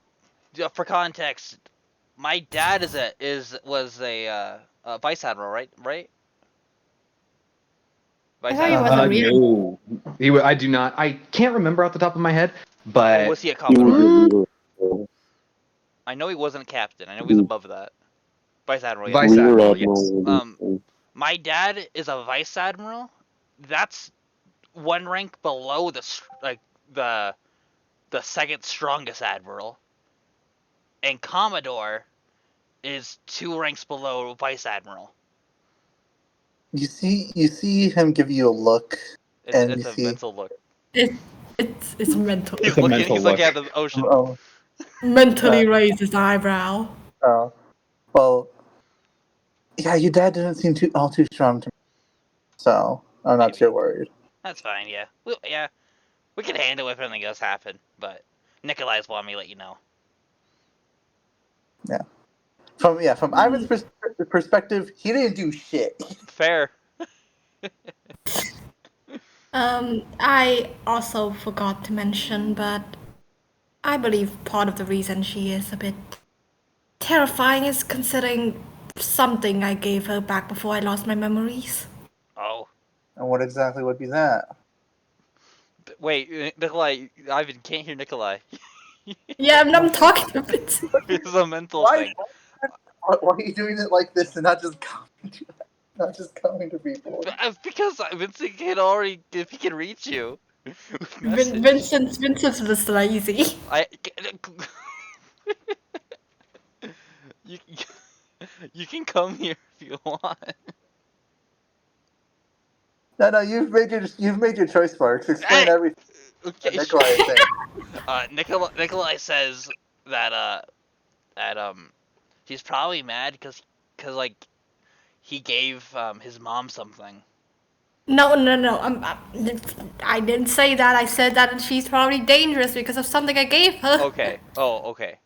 for context, my dad was a vice admiral, right? Right? I Vice thought he was admiral, a real. No. I do not. I can't remember off the top of my head, or but was he a He was commodore? a I know he wasn't a captain. I know he was above that. Vice admiral, yeah. Vice rear Admiral, yes. admiral. My dad is a vice admiral. That's one rank below the the second strongest admiral, and commodore is 2 ranks below vice admiral. You see him give you a look, and you It's a see, mental look. It, it's mental. It's a mental He's looking look. at the ocean. oh, Mentally raised his eyebrow. oh, well, yeah, your dad didn't seem too strong to me, so I'm not Maybe too worried. that's fine. Yeah, we can handle it if anything does happen. But Nikolai's wanted me to let you know. Yeah, from Ivan's perspective, he didn't do shit. Fair. I also forgot to mention, but I believe part of the reason she is a bit terrifying is considering something I gave her back before I lost my memories. Oh, And what exactly would be that? wait, Nikolai, Ivan can't hear Nikolai. Yeah, I'm talking a bit. It's a mental Why? thing. Why are you doing it like this and not just coming to people? Because Vincent can already, if he can reach you, with message. Vincent's just lazy. I. you, you can come here if you want. No, you've made your choice, Sparks. Explain Hey, everything that okay, Nikolai is saying. Nikolai says that he's probably mad because like he gave his mom something. No. I didn't say that. I said that she's probably dangerous because of something I gave her. Okay. Oh, okay.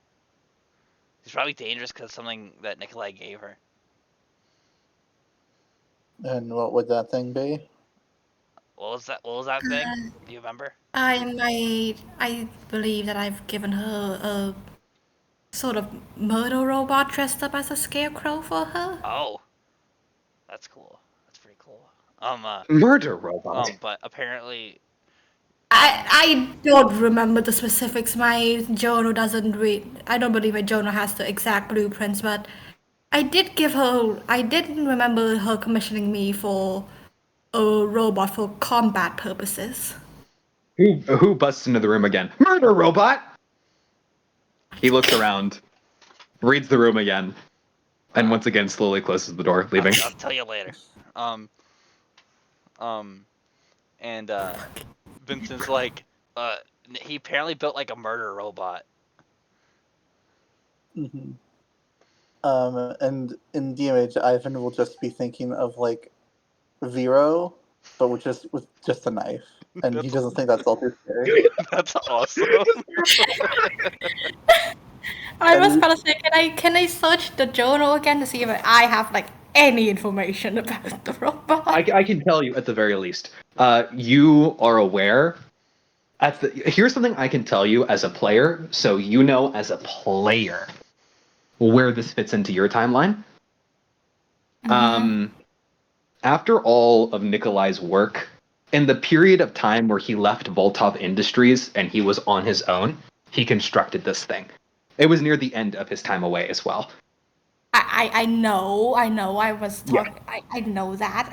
He's probably dangerous because something that Nikolai gave her. And what would that thing be? What was that? What was that thing? Do you remember? I believe that I've given her a sort of murder robot dressed up as a scarecrow for her. Oh, that's cool. That's pretty cool. Murder robot. But apparently, I don't remember the specifics. My journal doesn't read. I don't believe my journal has the exact blueprints, but I did give her. I didn't remember her commissioning me for a robot for combat purposes. Who busts into the room again? Murder robot! He looks around, reads the room again, and once again slowly closes the door, leaving. I'll tell you later. Um, and Vincent's like, he apparently built like a murder robot. Mm-hmm. And in the image, Ivan will just be thinking of like Vero, but with just a knife, and he doesn't think that's all too scary. That's awesome. I was And gonna say, can I search the journal again to see if I have like any information about the robot? I can tell you at the very least. You are aware. Here's something I can tell you as a player, so you know as a player where this fits into your timeline. After all of Nikolai's work, in the period of time where he left Voltov Industries and he was on his own, he constructed this thing. It was near the end of his time away as well. I know. I was talking. I know that.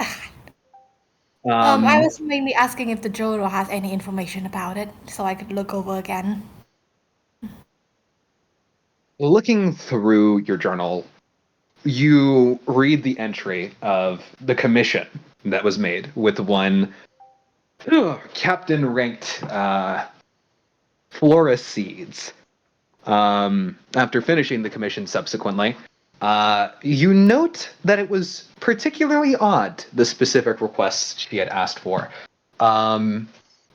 I Um, was mainly asking if the journal has any information about it, so I could look over again. Looking through your journal, you read the entry of the commission that was made with one captain ranked Flora Seeds. After finishing the commission subsequently, you note that it was particularly odd, the specific requests she had asked for.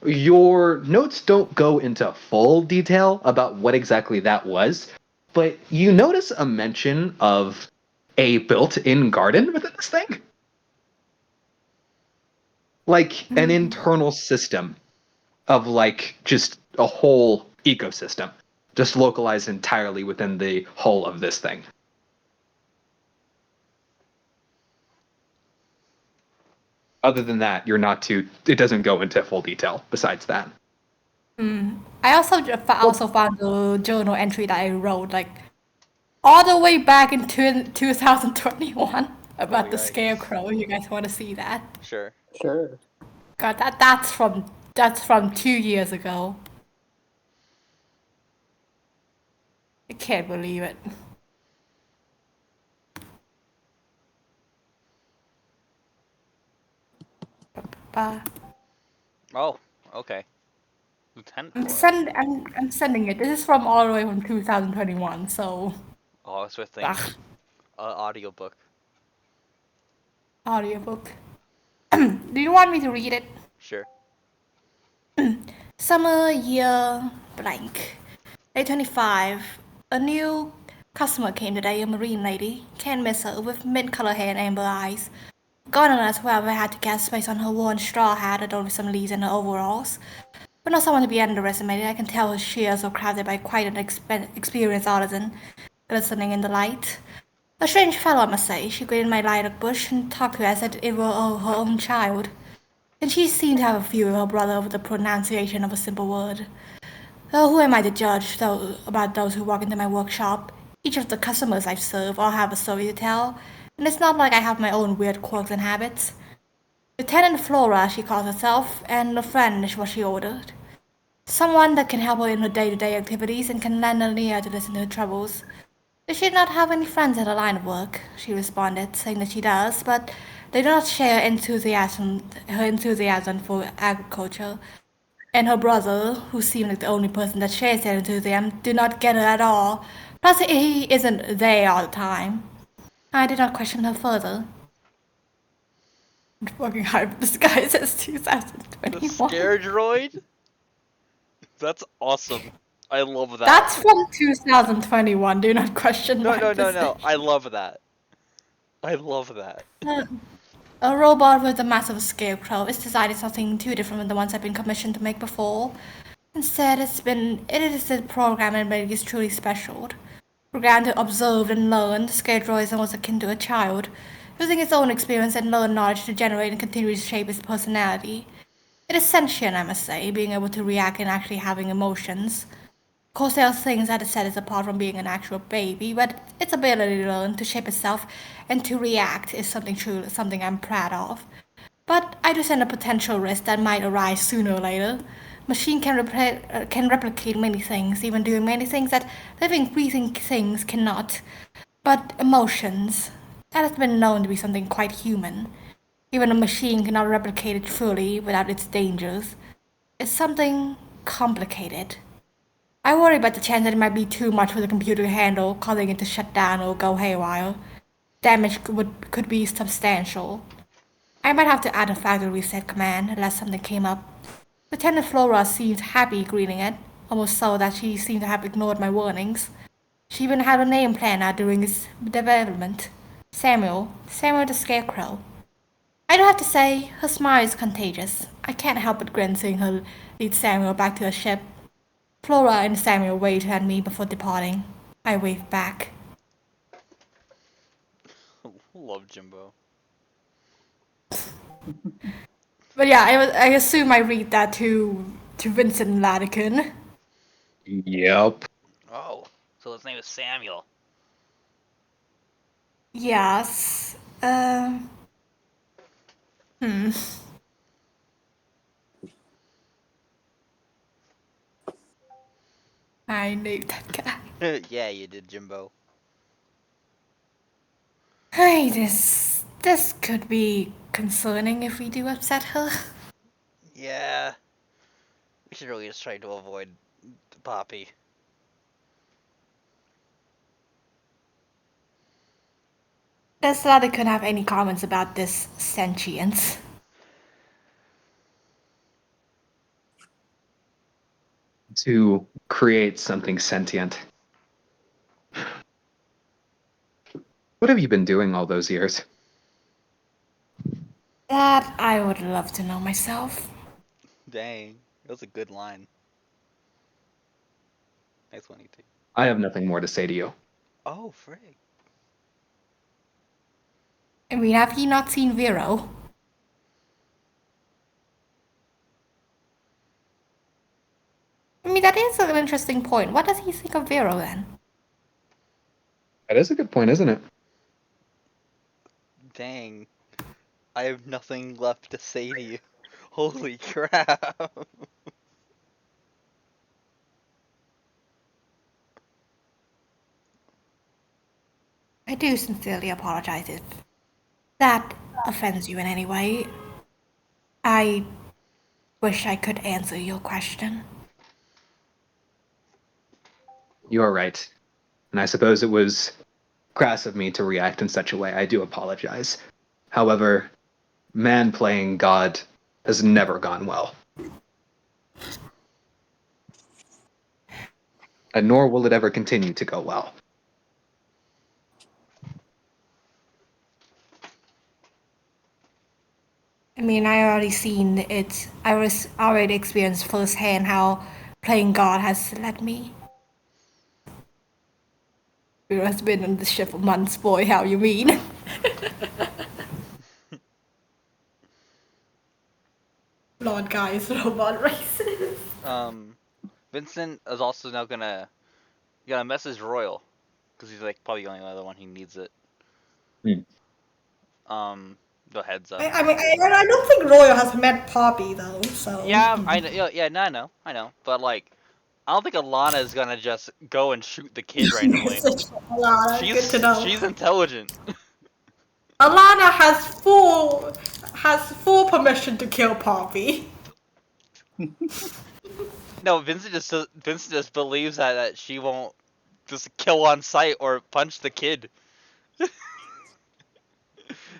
Your notes don't go into full detail about what exactly that was, but you notice a mention of a built-in garden within this thing. Like an internal system of like just a whole ecosystem, just localized entirely within the hull of this thing. Other than that, you're not too. It doesn't go into full detail. Besides that, I also found the journal entry that I wrote like all the way back in 2021 about the yikes. scarecrow. You guys want to see that? Sure. sure, God, that's from 2 years ago. I can't believe it. Uh, Oh, okay. Lieutenant I'm Flora. I'm sending it. This is from all the way from 2021. So, Oh, it's with thing. ugh, Audiobook. audiobook. Do you want me to read it? Sure. Summer year blank. Day 25. A new customer came today, a marine lady. Can't miss her, with mint color hair and amber eyes. Gone as well, I had to guess based on her worn straw hat adorned with some leaves and her overalls. But not someone to be underestimated. I can tell her shears were crafted by quite an experienced artisan, glistening in the light. A strange fellow, I must say. She grinned my lilac bush and talked to her as if it were her own child. And she seemed to have a feud with her brother over the pronunciation of a simple word. Oh, who am I to judge, though, about those who walk into my workshop? Each of the customers I serve all have a story to tell, and it's not like I have my own weird quirks and habits. Lieutenant Flora, she calls herself, and a friend is what she ordered. Someone that can help her in her day-to-day activities and can lend an ear to listen to her troubles. Does she not have any friends in her line of work? She responded, saying that she does, but they do not share her enthusiasm for agriculture. And her brother, who seemed like the only person that shares that enthusiasm, do not get her at all. Plus, he isn't there all the time. I did not question her further. Fucking hype. This guy says The 2021. scare droid? That's awesome. I love that. That's from 2021. Do not question No, my no, no, no. position. I love that. I love that. A robot with a massive scarecrow is designed as something too different from the ones I've been commissioned to make before. Instead, it is a program that is truly special. Programmed to observe and learn, the scarecrow is almost akin to a child, using its own experience and learned knowledge to generate and continue to shape its personality. It is sentient, I must say, being able to react and actually having emotions. Of course, there are things that set it apart from being an actual baby, but its ability to learn, to shape itself, and to react is something I'm proud of. But I do send a potential risk that might arise sooner or later. Machine can replicate many things, even doing many things that living, breathing things cannot. But emotions, that has been known to be something quite human. Even a machine cannot replicate it fully without its dangers. It's something complicated. I worry about the chance that it might be too much for the computer to handle, causing it to shut down or go haywire. Damage could be substantial. I might have to add a factory reset command unless something came up. Lieutenant Flora seemed happy greeting it, almost so that she seemed to have ignored my warnings. She even had a name planned out during its development. Samuel the Scarecrow. I do have to say, her smile is contagious. I can't help but grin seeing her lead Samuel back to her ship. Flora and Samuel waved at me before departing. I waved back. Love Jimbo. But yeah, I assume I read that to Vincent Latican. Yep. Oh, so his name is Samuel. Yes. Hmm. I knew that guy. Yeah, you did, Jimbo. Hey, this could be concerning if we do upset her. Yeah. We should really just try to avoid Poppy. Does Latican have any comments about this sentience? To create something sentient. What have you been doing all those years? That I would love to know myself. Dang. That was a good line. Nice one, E.T. I have nothing more to say to you. Oh, frig. I mean, have you not seen Vero? I mean, that is an interesting point. What does he think of Vero then? That is a good point, isn't it? Dang. I have nothing left to say to you. Holy crap. I do sincerely apologize if that offends you in any way. I wish I could answer your question. You are right. And I suppose it was crass of me to react in such a way. I do apologize. However, man playing God has never gone well. And nor will it ever continue to go well. mean, I already seen it. I was already experienced firsthand how playing God has led me. You has been on the ship for months, boy. How you mean? Lord, guys, robot racist. Vincent is also now gonna message Royal because he's like probably the only other one who needs it. The heads up. I mean, I don't think Royal has met Poppy though, so. Yeah, I know. Yeah, no, I know. But like, I don't think Alana is gonna just go and shoot the kid randomly. Alana, good to know. She's intelligent. Alana has full permission to kill Poppy. No, Vincent just believes that she won't just kill on sight or punch the kid.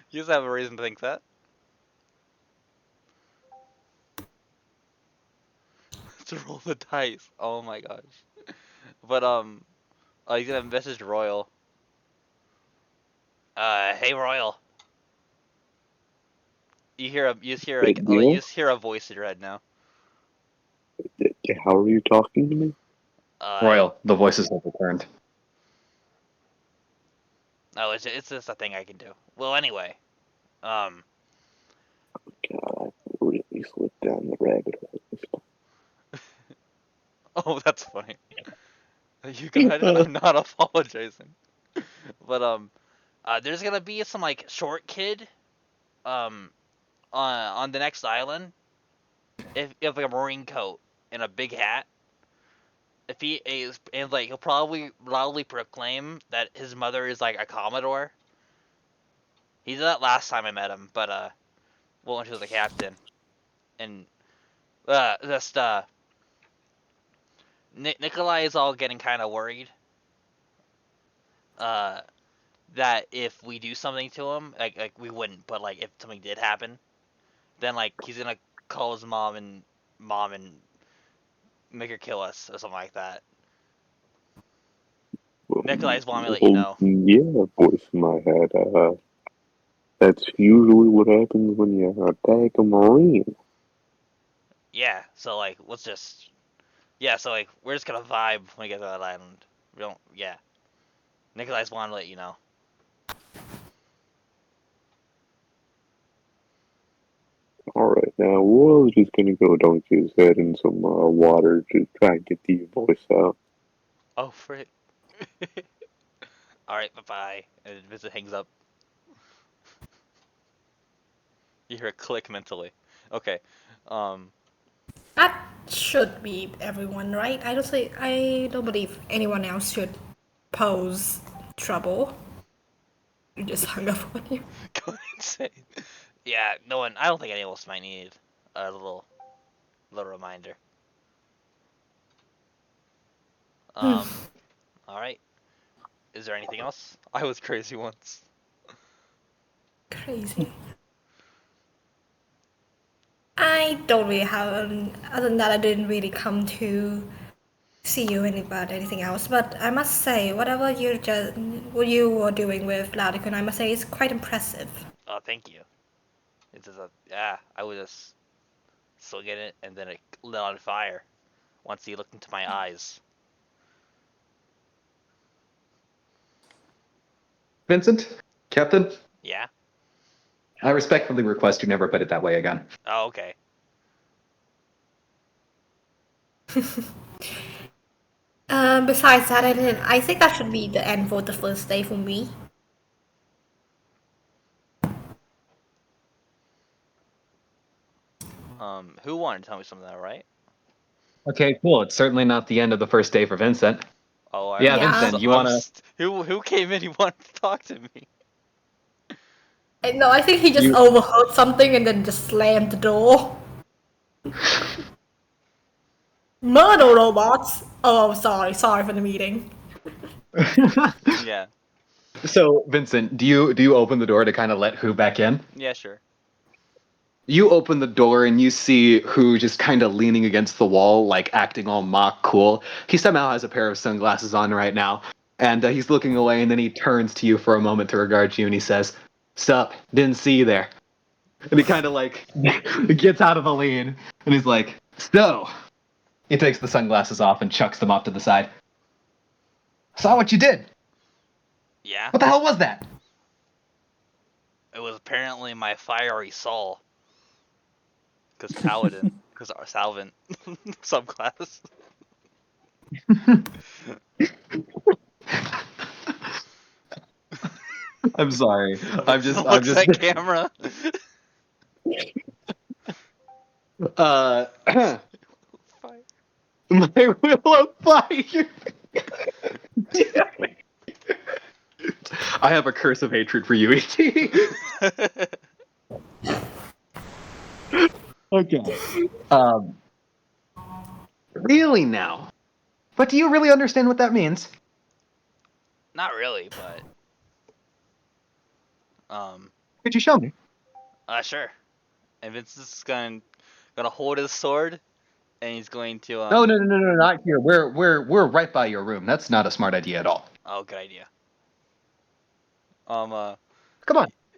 He doesn't have a reason to think that. To roll the dice. Oh my gosh. But he's gonna message Royal. Hey Royal. You just hear a voice in your head now. How are you talking to me? Royal, the voices have returned. No, it's just a thing I can do. Well, anyway, God, I really slipped down the rabbit hole. oh, that's funny. You got it. I'm not apologizing. But there's gonna be some like short kid, on the next island. If like a marine coat and a big hat. If he is, and like he'll probably loudly proclaim that his mother is like a commodore. He did that last time I met him, but well, when she was a captain, and just Nikolai is all getting kind of worried. That if we do something to him, like we wouldn't, but like if something did happen, then like he's gonna call his mom and make her kill us or something like that. Nikolai's want me to let you know. Yeah, voice in my head. That's usually what happens when you attack a marine. Yeah, so like let's just so like we're just gonna vibe when we get to that island. We don't Nikolai's want to let you know. Alright, now Royal's just gonna go dunk his head in some water to try and get the voice out. Oh frick. Alright, bye-bye. And Vincent hangs up. You hear a click mentally. Okay. That should be everyone, right? I don't believe anyone else should pose trouble. You just hung up on you. Go insane. Yeah, no one. I don't think anyone else might need a little reminder. All right. Is there anything else? I was crazy once. Crazy. I don't really have other than that I didn't really come to see you about anything else. But I must say, what you were doing with Laudicon, I must say is quite impressive. Oh, thank you. It's just I was just swinging it and then it lit on fire once he looked into my eyes. Vincent, Captain, Yeah. I respectfully request you never put it that way again. Oh, okay. Besides that, I think that should be the end for the first day for me. Who wanted to tell me something of that, right? Okay, cool. It's certainly not the end of the first day for Vincent. Oh, Yeah, Vincent, you wanna? Who came in? He wanted to talk to me. No, I think he just overheard something and then just slammed the door. Murder robots. Oh, sorry for the meeting. Yeah. So, Vincent, do you open the door to kind of let Who back in? Yeah, sure. You open the door and you see Who just kind of leaning against the wall, like acting all mock cool. He somehow has a pair of sunglasses on right now, and he's looking away, and then he turns to you for a moment to regard you, and he says, "Sup? Didn't see you there." And he kind of like gets out of the lean, and he's like, "So," he takes the sunglasses off and chucks them off to the side. Saw what you did. Yeah? What the hell was that? It was apparently my fiery soul. Because Paladin. Because our Salvant subclass. I'm sorry. Vincent looks at camera. Uh, Fire. my will of fire. I have a curse of hatred for you, ET. Okay. Really now? But do you really understand what that means? Not really, but Could you show me? sure. And Vincent's gonna hold his sword, and he's going to No, not here. We're right by your room. That's not a smart idea at all. Oh, good idea. Come on,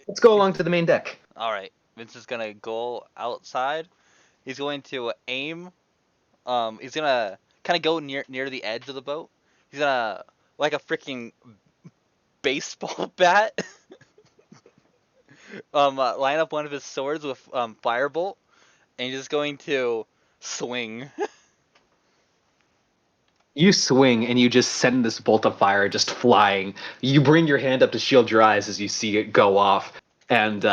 let's go along to the main deck. All right. Vincent's gonna go outside. He's going to aim. He's gonna kind of go near the edge of the boat. He's gonna like a freaking baseball bat. Line up one of his swords with firebolt, and he's just going to swing. You swing and you just send this bolt of fire just flying. You bring your hand up to shield your eyes as you see it go off, and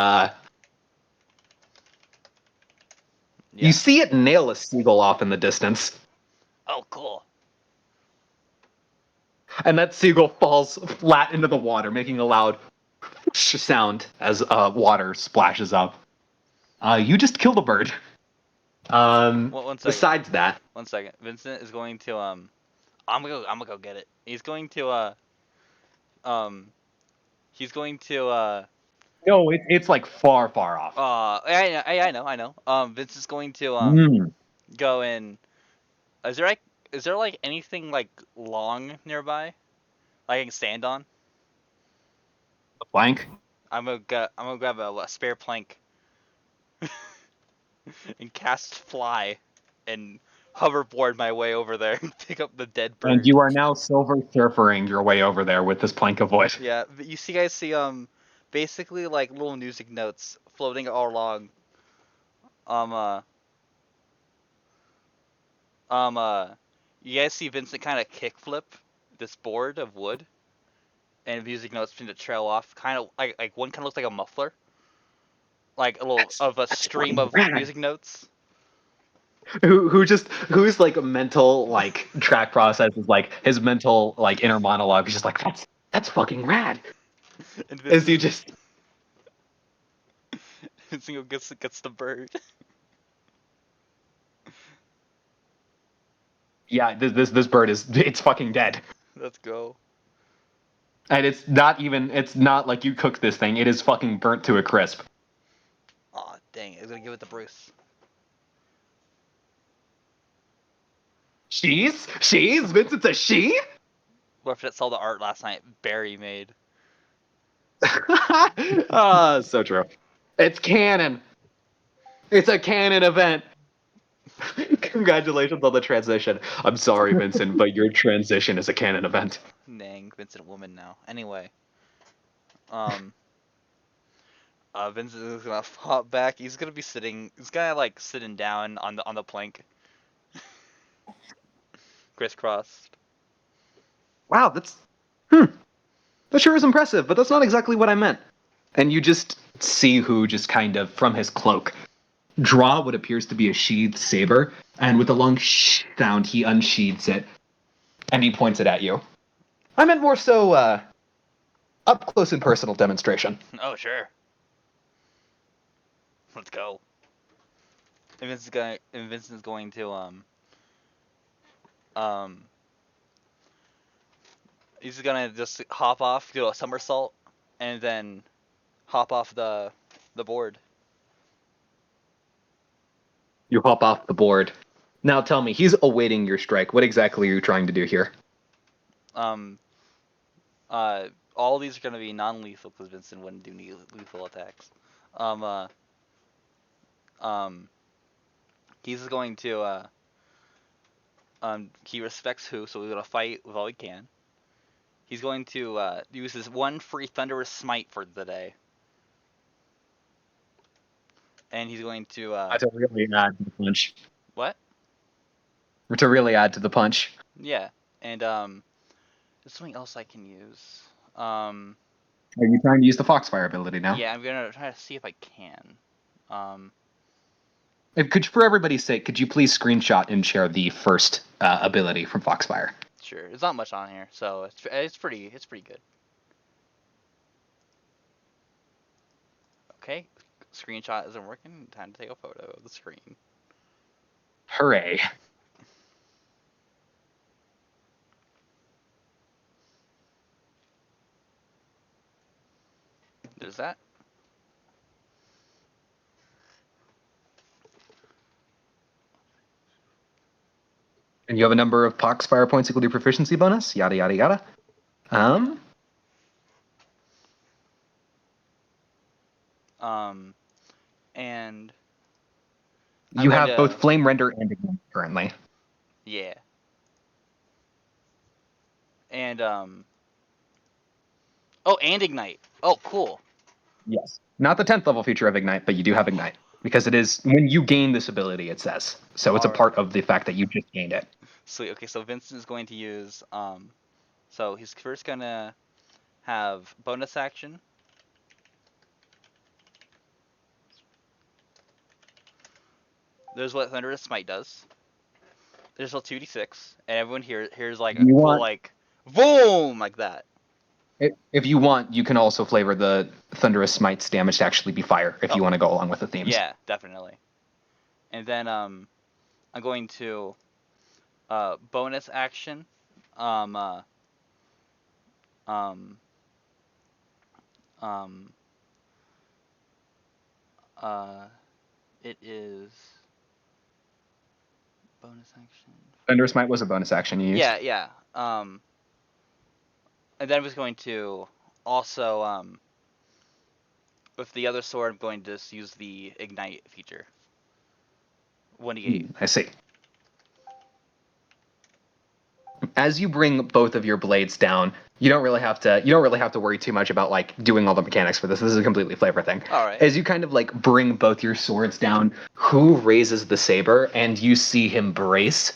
you see it nail a seagull off in the distance. Oh, cool. And that seagull falls flat into the water, making a loud sound as water splashes up. You just killed a bird. One second. Besides that, 1 second. Vincent is going to I'm gonna go get it. He's going to he's going to no, it's like far off. I know. Vincent's going to go in. Is there like anything like long nearby I can stand on? A plank. I'm gonna grab a spare plank and cast fly and hoverboard my way over there and pick up the dead bird. And you are now silver surfering your way over there with this plank of wood. Yeah, you guys see basically like little music notes floating all along. You guys see Vincent kind of kickflip this board of wood, and music notes begin to trail off. Kind of like one kind of looks like a muffler, like a little stream of rad. music notes. Who's like a mental like track process is like his mental like inner monologue is just like that's fucking rad. And As you just Vincent gets the bird. yeah, this bird it's fucking dead. Let's go. And it's not like you cooked this thing. It is fucking burnt to a crisp. Aw, dang it. I was gonna give it to Bruce. She's Vincent's a she? What if it saw the art last night Barry made? So true. It's canon. It's a canon event. Congratulations on the transition. I'm sorry, Vincent, but your transition is a canon event. Dang, Vincent woman now. Anyway. Vincent is gonna hop back. He's gonna be sitting. He's gonna like sitting down on the plank, crisscrossed. Wow, that sure is impressive, but that's not exactly what I meant. And you just see who just kind of from his cloak draw what appears to be a sheathed saber, and with a long sound, he unsheathes it, and he points it at you. I meant more so up close and personal demonstration. Oh sure. Let's go. And Vincent's going to he's gonna just hop off, do a somersault, and then hop off the board. You hop off the board. Now tell me, he's awaiting your strike. What exactly are you trying to do here? All these are gonna be non-lethal because Vincent wouldn't do lethal attacks. Um, he's going to he respects who, so we're gonna fight with all we can. He's going to use his one free thunderous smite for the day, and he's going to To really add to the punch. what? Or to really add to the punch. Yeah, and there's something else I can use. Are you trying to use the Foxfire ability now? Yeah, I'm gonna try to see if I can. For everybody's sake, could you please screenshot and share the first ability from Foxfire? Sure. It's not much on here, so it's pretty good. Okay, screenshot isn't working. Time to take a photo of the screen. Hooray. There's that. And you have a number of Foxfire points equal to your proficiency bonus, yada yada yada. And You have both Flame Render and Ignite currently. yeah. And oh, and Ignite. Oh, cool. Yes. Not the 10th level feature of Ignite, but you do have Ignite. Because it is, when you gain this ability, it says. So it's a part of the fact that you just gained it. Sweet. Okay, so Vincent is going to use so he's first gonna have bonus action. There's what Thunderous Smite does. There's a 2d6, and everyone here's like a cool like boom like that. If you want, you can also flavor the Thunderous Smite's damage to actually be fire, if you want to go along with the themes. Yeah, definitely. And then I'm going to bonus action. It is bonus action. Thunderous Smite was a bonus action you used. Yeah. And then I was going to also with the other sword, I'm going to just use the ignite feature. 1d8. I see. As you bring both of your blades down, you don't really have to worry too much about like doing all the mechanics for this. This is a completely flavor thing. All right. As you kind of like bring both your swords down, who raises the saber, and you see him brace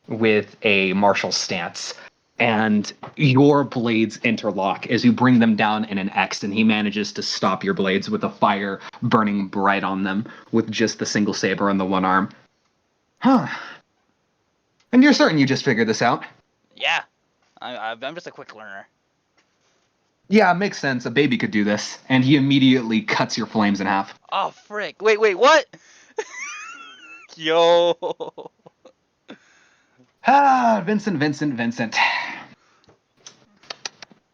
with a martial stance, and your blades interlock as you bring them down in an X, and he manages to stop your blades with a fire burning bright on them with just the single saber on the one arm. Huh. And you're certain you just figured this out? Yeah. I'm just a quick learner. Yeah, makes sense. A baby could do this. And he immediately cuts your flames in half. Oh, frick. Wait, what? Yo. Vincent.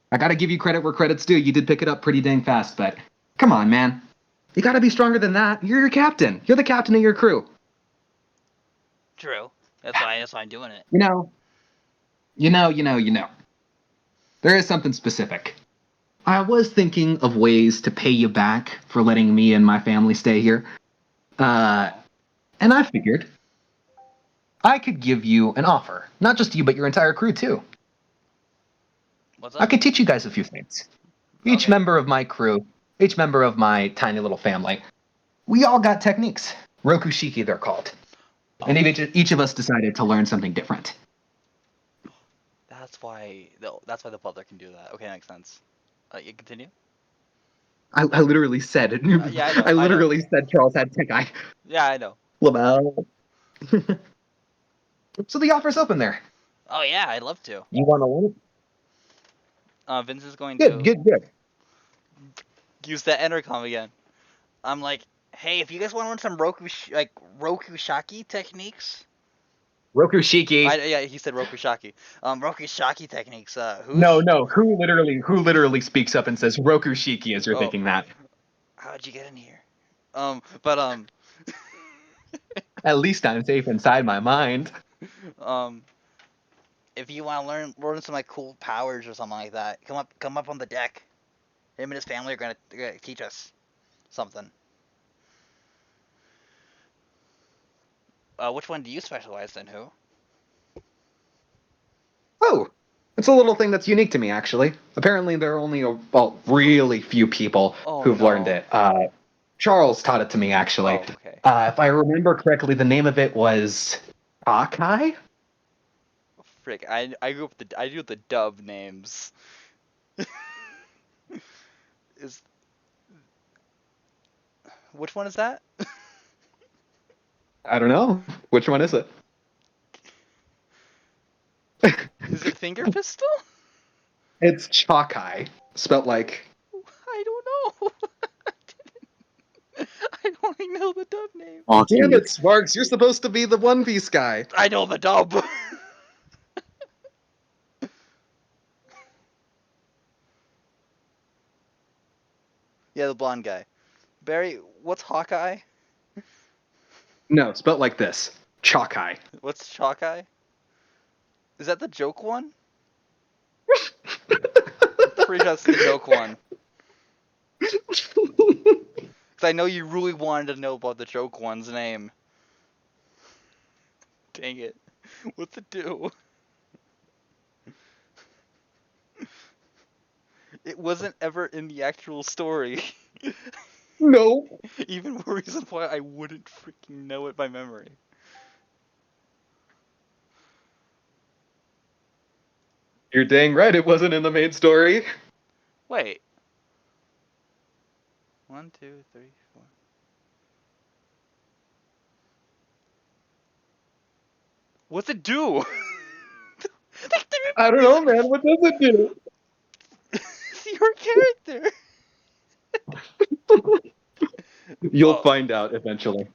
I gotta give you credit where credit's due. You did pick it up pretty dang fast, but come on, man. You gotta be stronger than that. You're your captain. You're the captain of your crew. True. That's why I'm doing it. You know. There is something specific. I was thinking of ways to pay you back for letting me and my family stay here. And I figured I could give you an offer. Not just you, but your entire crew, too. What's up? I could teach you guys a few things. Each member of my crew, each member of my tiny little family, we all got techniques. Ryoshiki, they're called. And each of us decided to learn something different. That's why the butler can do that. Okay, makes sense. You continue? I literally said it. Yeah, I know. I literally said Charles had tech eye. Yeah, I know. Lamel. So the offer's open there. Oh yeah, I'd love to. You want to learn? Vince is going to Good. use that intercom again. I'm like, hey, if you guys want to learn some Rokushaki techniques. Ryoshiki. Yeah, he said Rokushaki. Rokushaki techniques. No. Who literally speaks up and says Ryoshiki as you're thinking that? How'd you get in here? At least I'm safe inside my mind. If you want to learn some like cool powers or something like that, come up on the deck. Him and his family are gonna teach us something. Which one do you specialize in, who? Oh, it's a little thing that's unique to me, actually. Apparently, there are only really few people Oh, who've learned no. it. Charles taught it to me, actually. Oh, okay. If I remember correctly, the name of it was Akai? Frick, I grew up I do the dub names. Is Which one is that? I don't know. Which one is it? Is it finger pistol? It's Chakai, spelt like. I don't know. I only know the dub name. Damn Hockey. it, Sparks! You're supposed to be the One Piece guy. I know the dub. Yeah, the blonde guy. Barry, what's Hawkeye? No, spelt like this. Chakai. What's Chalkeye? Is that the joke one? Pretty sure that's the joke one. Because I know you really wanted to know about the joke one's name. Dang it. What's it do? It wasn't ever in the actual story. No. Even more reason why I wouldn't freaking know it by memory. You're dang right it wasn't in the main story. Wait. 1, 2, 3, 4. What's it do? I don't know, man. What does it do? It's your character. You'll Oh. find out eventually.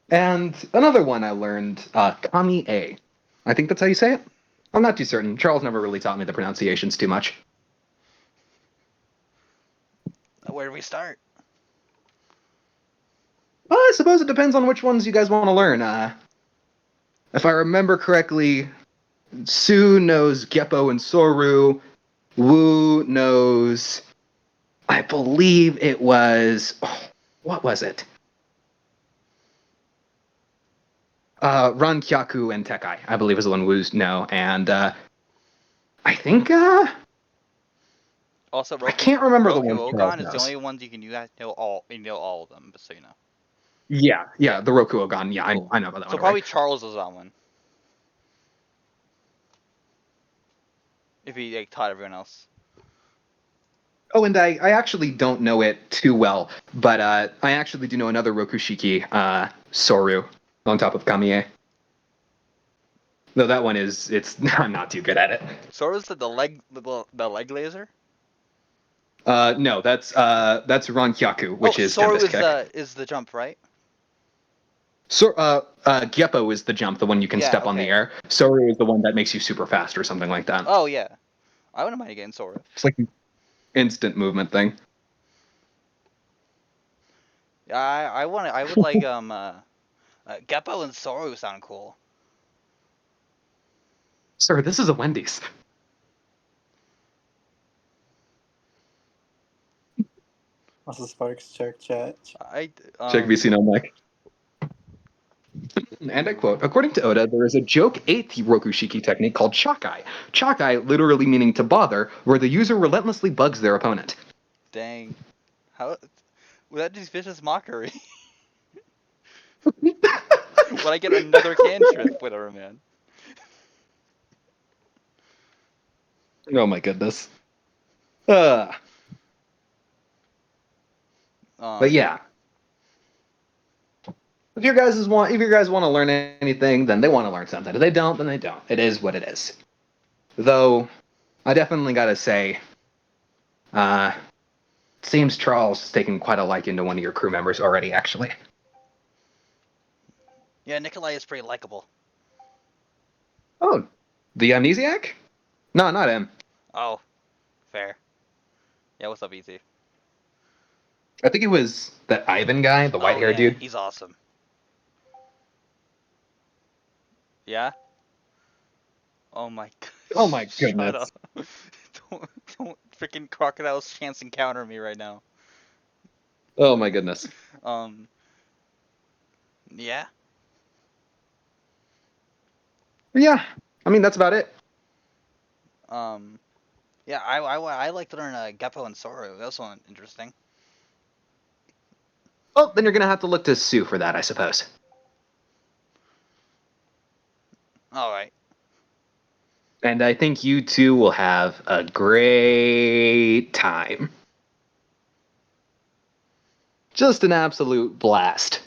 And another one I learned, Kami A. I think that's how you say it. I'm not too certain. Charles never really taught me the pronunciations too much. Where do we start? Well, I suppose it depends on which ones you guys want to learn. If I remember correctly, Sue knows Geppo and Soru. Wu knows. I believe it was. What was it? Rankyaku and Tekai, I believe, is the one Wu's know. And I think. Also, I can't remember the Roku ones Charles Ogon is the knows. only ones you can know all. You know all of them, just so you know. Yeah, the Roku Ogan. Yeah, Cool. I know about that So one. probably Already. Charles is that one. If he taught everyone else. Oh, and I actually don't know it too well, but I actually do know another Rokushiki, Soru, on top of Kamiye. Though that one it's I'm not too good at it. So is the leg laser? No, that's Rankyaku, which is Soru Tempest Kick. is the jump, right? So, Geppo is the jump, the one you can Yeah, step on the okay. air. Soru is the one that makes you super fast or something like that. Oh yeah, I wouldn't mind getting Soru. It's like an instant movement thing. Yeah, I would like Geppo and Soru sound cool. Sir, this is a Wendy's. Also, Sparks, check chat. Check VC no mic. And I quote, according to Oda, there is a joke 8th Rokushiki technique called Chakai. Chakai literally meaning to bother, where the user relentlessly bugs their opponent. Dang, how would that just vicious mockery? Would I get another cantrip, whatever, man? Oh my goodness. But yeah. If you guys want to learn anything, then they want to learn something. If they don't, then they don't. It is what it is. Though, I definitely gotta say, seems Charles has taken quite a liking to one of your crew members already, actually. Yeah, Nikolai is pretty likable. Oh, the amnesiac? No, not him. Oh, fair. Yeah, what's up, ET? I think it was that Ivan guy, the white haired yeah, dude. he's awesome. Yeah? Oh my god. Oh my Shut goodness. up. Don't freaking crocodile's chance encounter me right now. Oh my goodness. Yeah? Yeah, I mean, that's about it. Yeah, I like to learn Geppo and Soru. That's one interesting. Well, then you're going to have to look to Sue for that, I suppose. All right. And I think you two will have a great time. Just an absolute blast.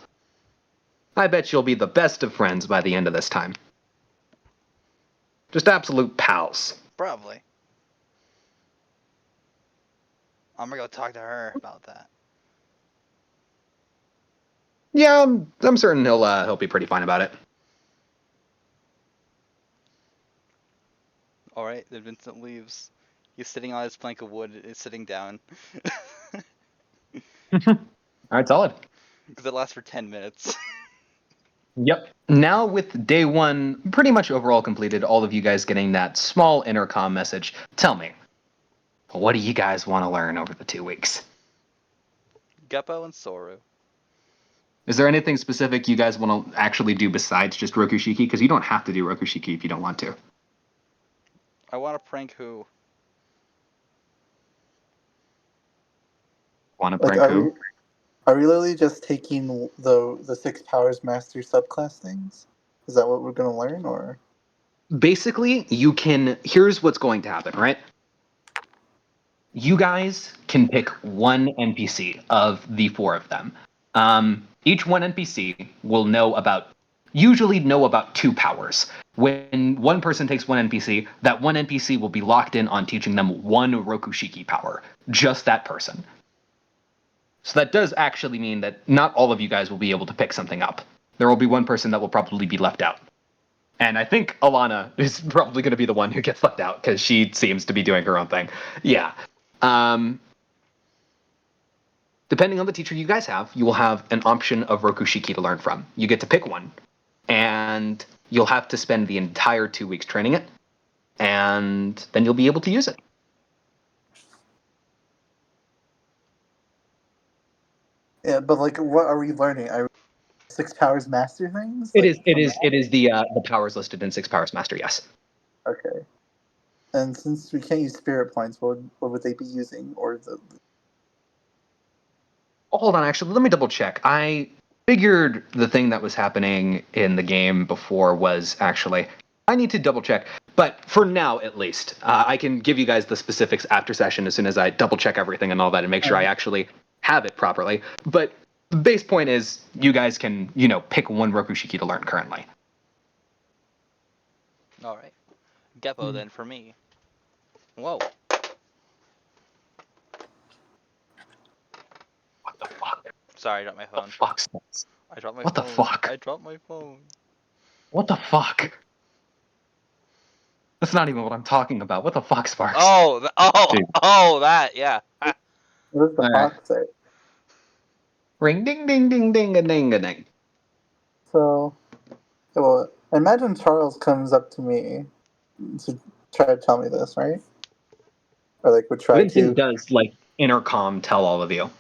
I bet you'll be the best of friends by the end of this time. Just absolute pals. Probably. I'm gonna go talk to her about that. Yeah, I'm certain he'll be pretty fine about it. All right. Then Vincent leaves. He's sitting on his plank of wood. Is sitting down. All right, solid. Because it lasts for 10 minutes. Yep. Now with day one pretty much overall completed, all of you guys getting that small intercom message, tell me, what do you guys want to learn over the 2 weeks? Geppo and Soru. Is there anything specific you guys want to actually do besides just Rokushiki? Because you don't have to do Rokushiki if you don't want to. I want to prank who? Want to Like, prank who? are we literally just taking the six powers master subclass things? Is that what we're gonna learn, or? Basically, here's what's going to happen, right? You guys can pick one NPC of the 4 of them. Each one NPC will usually know about 2 powers. When one person takes one NPC, that one NPC will be locked in on teaching them one Rokushiki power. Just that person. So that does actually mean that not all of you guys will be able to pick something up. There will be one person that will probably be left out. And I think Alana is probably going to be the one who gets left out because she seems to be doing her own thing. Yeah. Depending on the teacher you guys have, you will have an option of Rokushiki to learn from. You get to pick one, and you'll have to spend the entire 2 weeks training it, and then you'll be able to use it. Yeah, but like, what are we learning? Are we six powers master things? It Like is. It from is. that? It is the powers listed in 6 Powers Master. Yes. Okay. And since we can't use spirit points, what would they be using? Or the Oh, hold on. Actually, let me double check. I figured the thing that was happening in the game before was actually. I need to double check. But for now, at least, I can give you guys the specifics after session as soon as I double check everything and all that and make sure I actually have it properly. But the base point is you guys can, pick one Rokushiki to learn currently. All right. Geppo then for me. Whoa. What the fuck? Sorry, I dropped my What phone. the fuck's this? I dropped my What the phone. fuck? I dropped my phone. What the fuck? That's not even what I'm talking about. What the fuck, Sparks? Oh, Dude. that, yeah. what does the All right. fox say? Ring ding ding ding ding a ding a ding. So, well, imagine Charles comes up to me to try to tell me this, right? Or like would try Vincent to. does intercom tell all of you.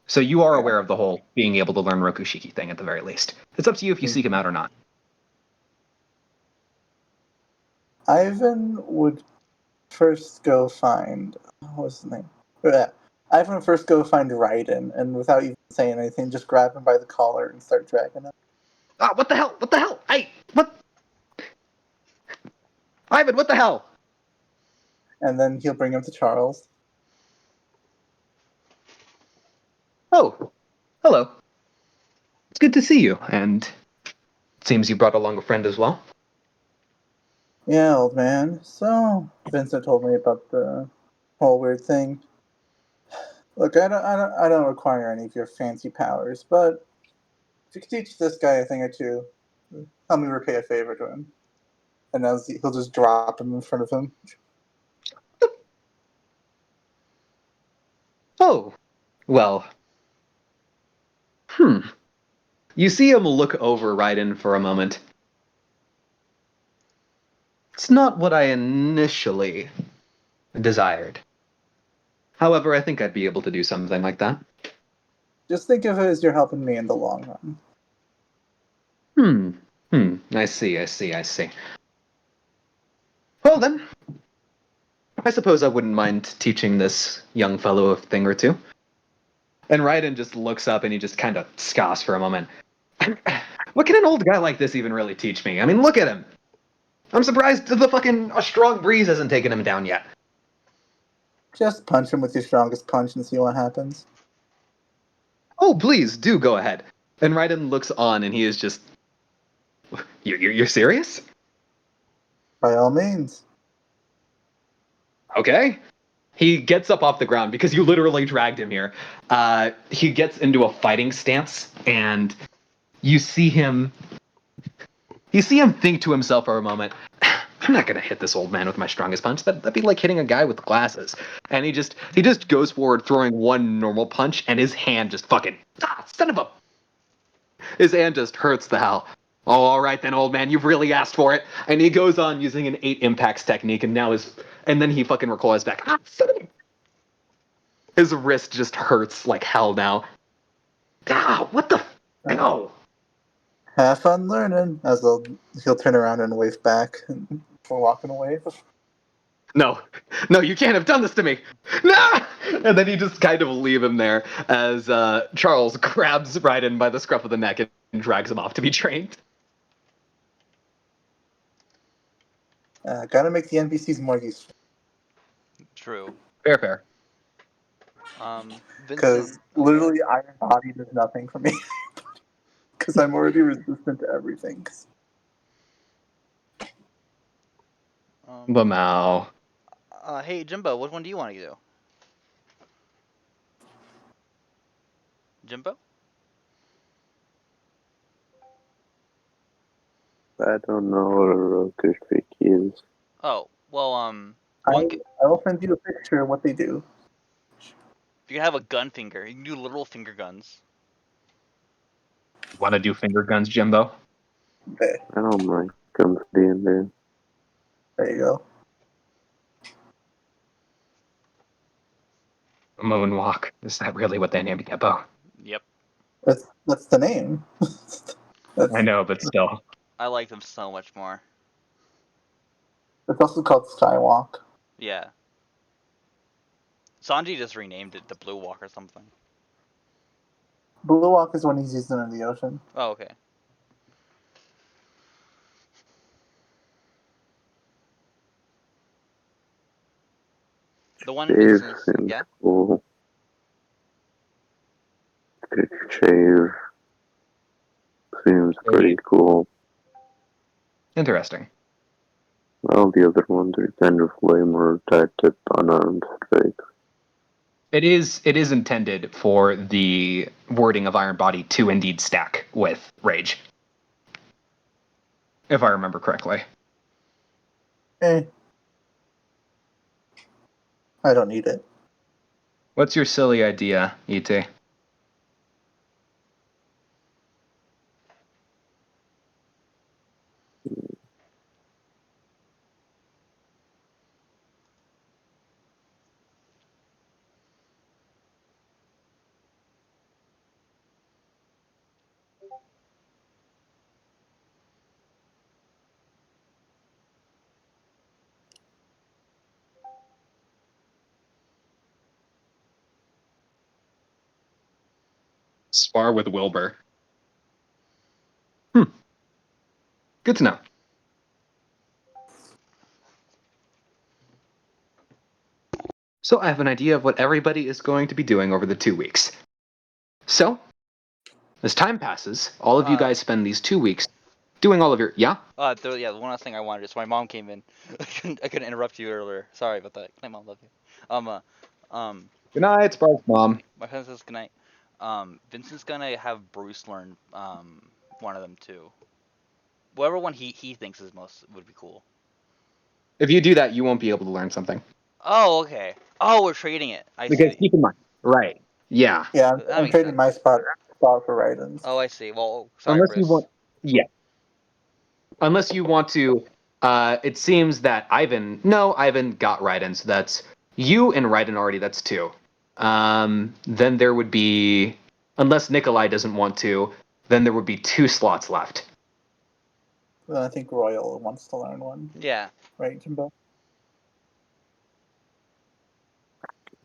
So you are Yeah. aware of the whole being able to learn Rokushiki thing at the very least. It's up to you if you seek him out or not. Ivan would first go find what's his name? Yeah. Ivan would first go find Raiden, and without even saying anything, just grab him by the collar and start dragging him. Ah, what the hell? What the hell? Hey, what? Ivan, what the hell? And then he'll bring him to Charles. Oh, hello. It's good to see you. And it seems you brought along a friend as well. Yeah, old man. So Vincent told me about the whole weird thing. Look, I don't require any of your fancy powers, but if you could teach this guy a thing or two, help me repay a favor to him. And as he'll just drop him in front of him. Oh, well. You see him look over Raiden for a moment. It's not what I initially desired. However, I think I'd be able to do something like that. Just think of it as you're helping me in the long run. I see. Well then, I suppose I wouldn't mind teaching this young fellow a thing or two. And Raiden just looks up and he just kind of scoffs for a moment. What can an old guy like this even really teach me? I mean, look at him. I'm surprised a strong breeze hasn't taken him down yet. Just punch him with your strongest punch and see what happens. Oh, please, do go ahead. And Raiden looks on and he is just... You're serious? By all means. Okay. He gets up off the ground because you literally dragged him here. He gets into a fighting stance and you see him think to himself for a moment, I'm not gonna hit this old man with my strongest punch. That'd be like hitting a guy with glasses. And he just goes forward, throwing one normal punch, and his hand just fucking son of a. His hand just hurts the hell. Oh, all right then, old man, you've really asked for it. And he goes on using an 8 impacts technique, and then he fucking recoils back. His wrist just hurts like hell now. God, what the? No. Have fun learning. As he'll turn around and wave back for walking away. No, you can't have done this to me. No! And then you just kind of leave him there as Charles grabs Raiden by the scruff of the neck and drags him off to be trained. Gotta make the NPCs more useful. True. Fair. Vincent. Because literally Iron Body does nothing for me. Because I'm already resistant to everything. Lamau. Hey Jimbo, which one do you want to do? Jimbo? I don't know what a roguish trick is. Oh, well, I will send you a picture of what they do. you can have a gun finger. You can do literal finger guns. Want to do finger guns, Jimbo? Okay, I don't like guns being there. there you go. Moonwalk. Is that really what they named Jimbo? Yep. That's the name. I know, but still. I like them so much more. It's also called Skywalk. Yeah. Sanji just renamed it the Blue Walk or something. Blue Walk is when he's using it in the ocean. Oh, okay. The one in Shave Vincent's, seems yeah? cool. Quick shave seems pretty cool. Interesting. Well, the other ones are kind of lame or typed at unarmed strikes. It is intended for the wording of Iron Body to indeed stack with Rage. If I remember correctly. I don't need it. What's your silly idea, E.T.? Spar with Wilbur. Good to know. So I have an idea of what everybody is going to be doing over the 2 weeks. So, as time passes, all of you guys spend these 2 weeks doing all of your... Yeah? The one last thing I wanted is my mom came in. I couldn't interrupt you earlier. Sorry about that. My mom love you. Good night, it's Bryce's mom. My friend says good night. Vincent's gonna have Bruce learn one of them too. Whatever one he thinks is most would be cool. If you do that, you won't be able to learn something. Oh, okay. Oh, we're trading it. I Because see. keep in mind, right? Yeah. Yeah, That I'm makes trading sense. my spot for Raiden's. Oh, I see. Well, sorry, Unless Bruce. you want... Yeah. Unless you want to... it seems that Ivan got Raiden, so that's you and Raiden already, that's 2. Then there would be... Unless Nikolai doesn't want to, then there would be 2 slots left. Well, I think Royal wants to learn one, Yeah. right, Jimbo?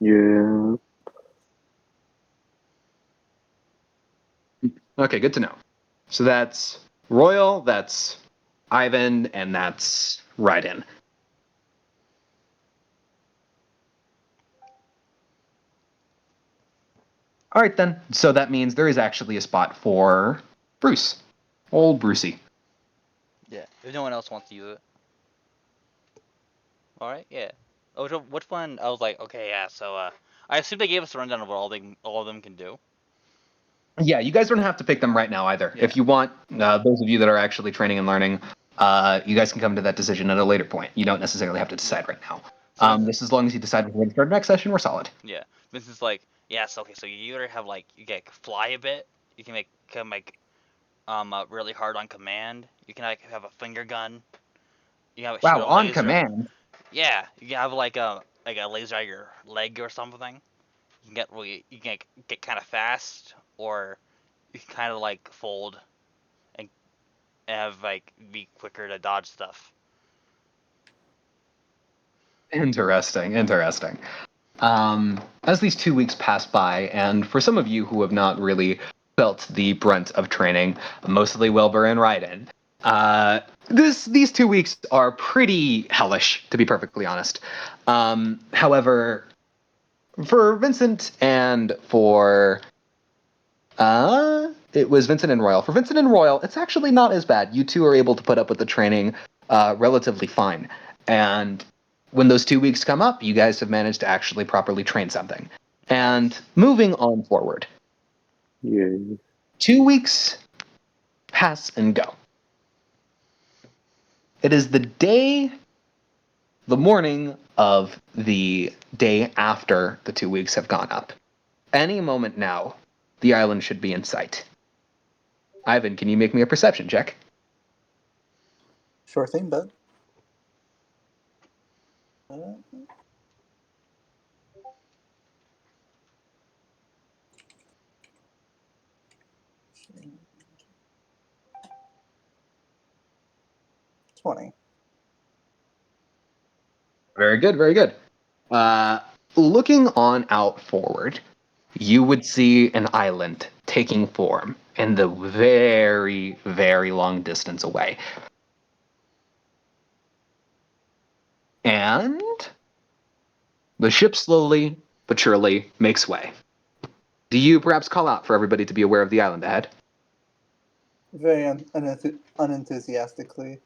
Yeah. Okay, good to know. So that's Royal, that's Ivan, and that's Raiden. All right, then. So that means there is actually a spot for Bruce. Old Brucey. Yeah. If no one else wants to use it. All right. Yeah. Oh, which one? I was like, okay, yeah. So, I assume they gave us a rundown of what all of them can do. Yeah, you guys don't have to pick them right now either. Yeah. If you want, those of you that are actually training and learning, you guys can come to that decision at a later point. You don't necessarily have to decide right now. So Just as long as you decide before we start next session, we're solid. yeah. Vincent's like, yes, okay. So you either have like you can fly a bit. You can make really hard on command. You can like have a finger gun. You can have shoot Wow, a on laser. command. Yeah. You can have like a laser at your leg or something. You can get kind of fast, or you can kind of like fold and have like be quicker to dodge stuff. Interesting, interesting. As these 2 weeks pass by, and for some of you who have not really felt the brunt of training, mostly Wilbur and Raiden, these 2 weeks are pretty hellish, to be perfectly honest. However, for Vincent and for it was Vincent and Royal. For Vincent and Royal, it's actually not as bad. You two are able to put up with the training relatively fine. And when those 2 weeks come up, you guys have managed to actually properly train something. And moving on forward, Yay. 2 weeks pass and go. It is the morning of the day after the 2 weeks have gone up. Any moment now, the island should be in sight. Ivan, can you make me a perception check? Sure thing, bud. Uh, 20. Very good, very good. Looking on out forward, you would see an island taking form in the very, very long distance away. And the ship slowly but surely makes way. Do you perhaps call out for everybody to be aware of the island ahead? Very unenthusiastically.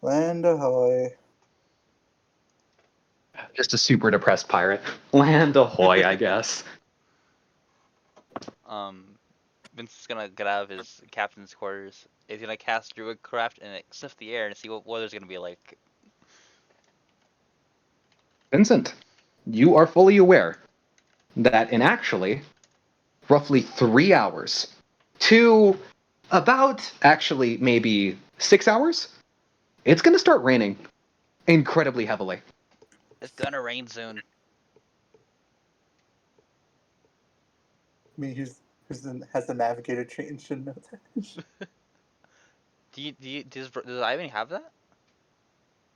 Land ahoy. Just a super depressed pirate. Land ahoy, I guess. Vince is gonna get out of his captain's quarters. He's gonna cast Druidcraft and sniff the air and see what weather's gonna be like. Vincent, you are fully aware that in actually roughly 3 hours to about actually maybe 6 hours, it's going to start raining incredibly heavily. It's gonna rain soon. I mean, has the navigator change should know that. Does Ivan have that?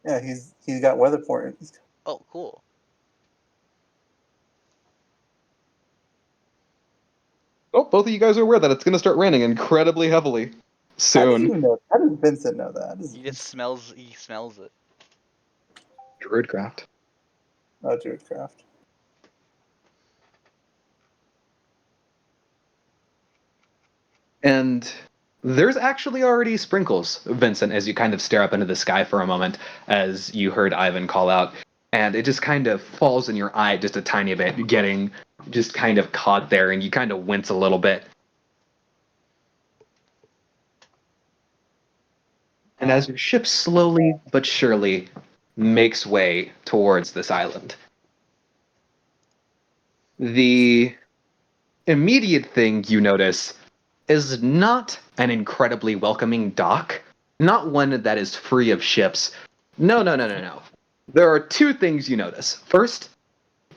Yeah, he's got weather points. Oh, cool. Oh, both of you guys are aware that it's going to start raining incredibly heavily How do soon. you know? How does Vincent know that? He smells it. Druidcraft. Oh, Druidcraft. And there's actually already sprinkles, Vincent, as you kind of stare up into the sky for a moment as you heard Ivan call out. And it just kind of falls in your eye just a tiny bit, getting just kind of caught there, and you kind of wince a little bit. And as your ship slowly but surely makes way towards this island, the immediate thing you notice is not an incredibly welcoming dock, not one that is free of ships. No, no, no, no, no. There are two things you notice. First,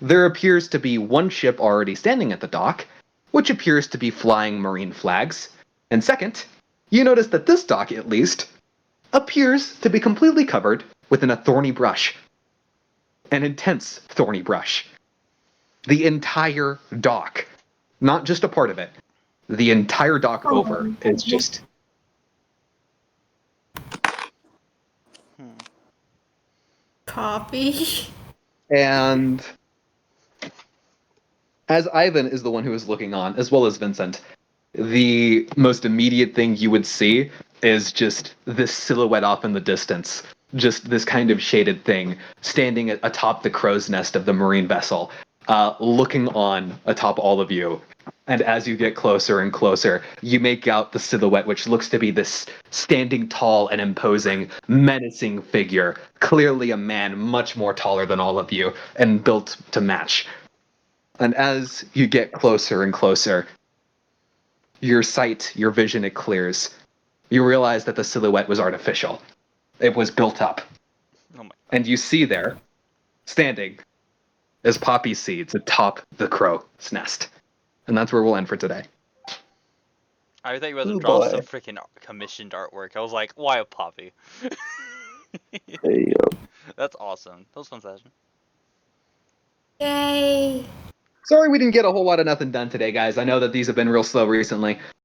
there appears to be one ship already standing at the dock, which appears to be flying marine flags. And second, you notice that this dock, at least, appears to be completely covered within a thorny brush. An intense thorny brush. The entire dock, not just a part of it, the entire dock over is just. Hmm. Copy. And as Ivan is the one who is looking on, as well as Vincent, the most immediate thing you would see is just this silhouette off in the distance. Just this kind of shaded thing standing atop the crow's nest of the marine vessel, looking on atop all of you. And as you get closer and closer, you make out the silhouette, which looks to be this standing tall and imposing, menacing figure. Clearly a man much more taller than all of you and built to match. And as you get closer and closer, your sight, your vision, it clears. You realize that the silhouette was artificial. It was built up. Oh my. And you see there, standing, is poppy seeds atop the crow's nest. And that's where we'll end for today. I thought you were Ooh, to draw some boy. freaking commissioned artwork. I was like, why a poppy? Hey, That's awesome. That was fun session. Yay. Sorry we didn't get a whole lot of nothing done today, guys. I know that these have been real slow recently.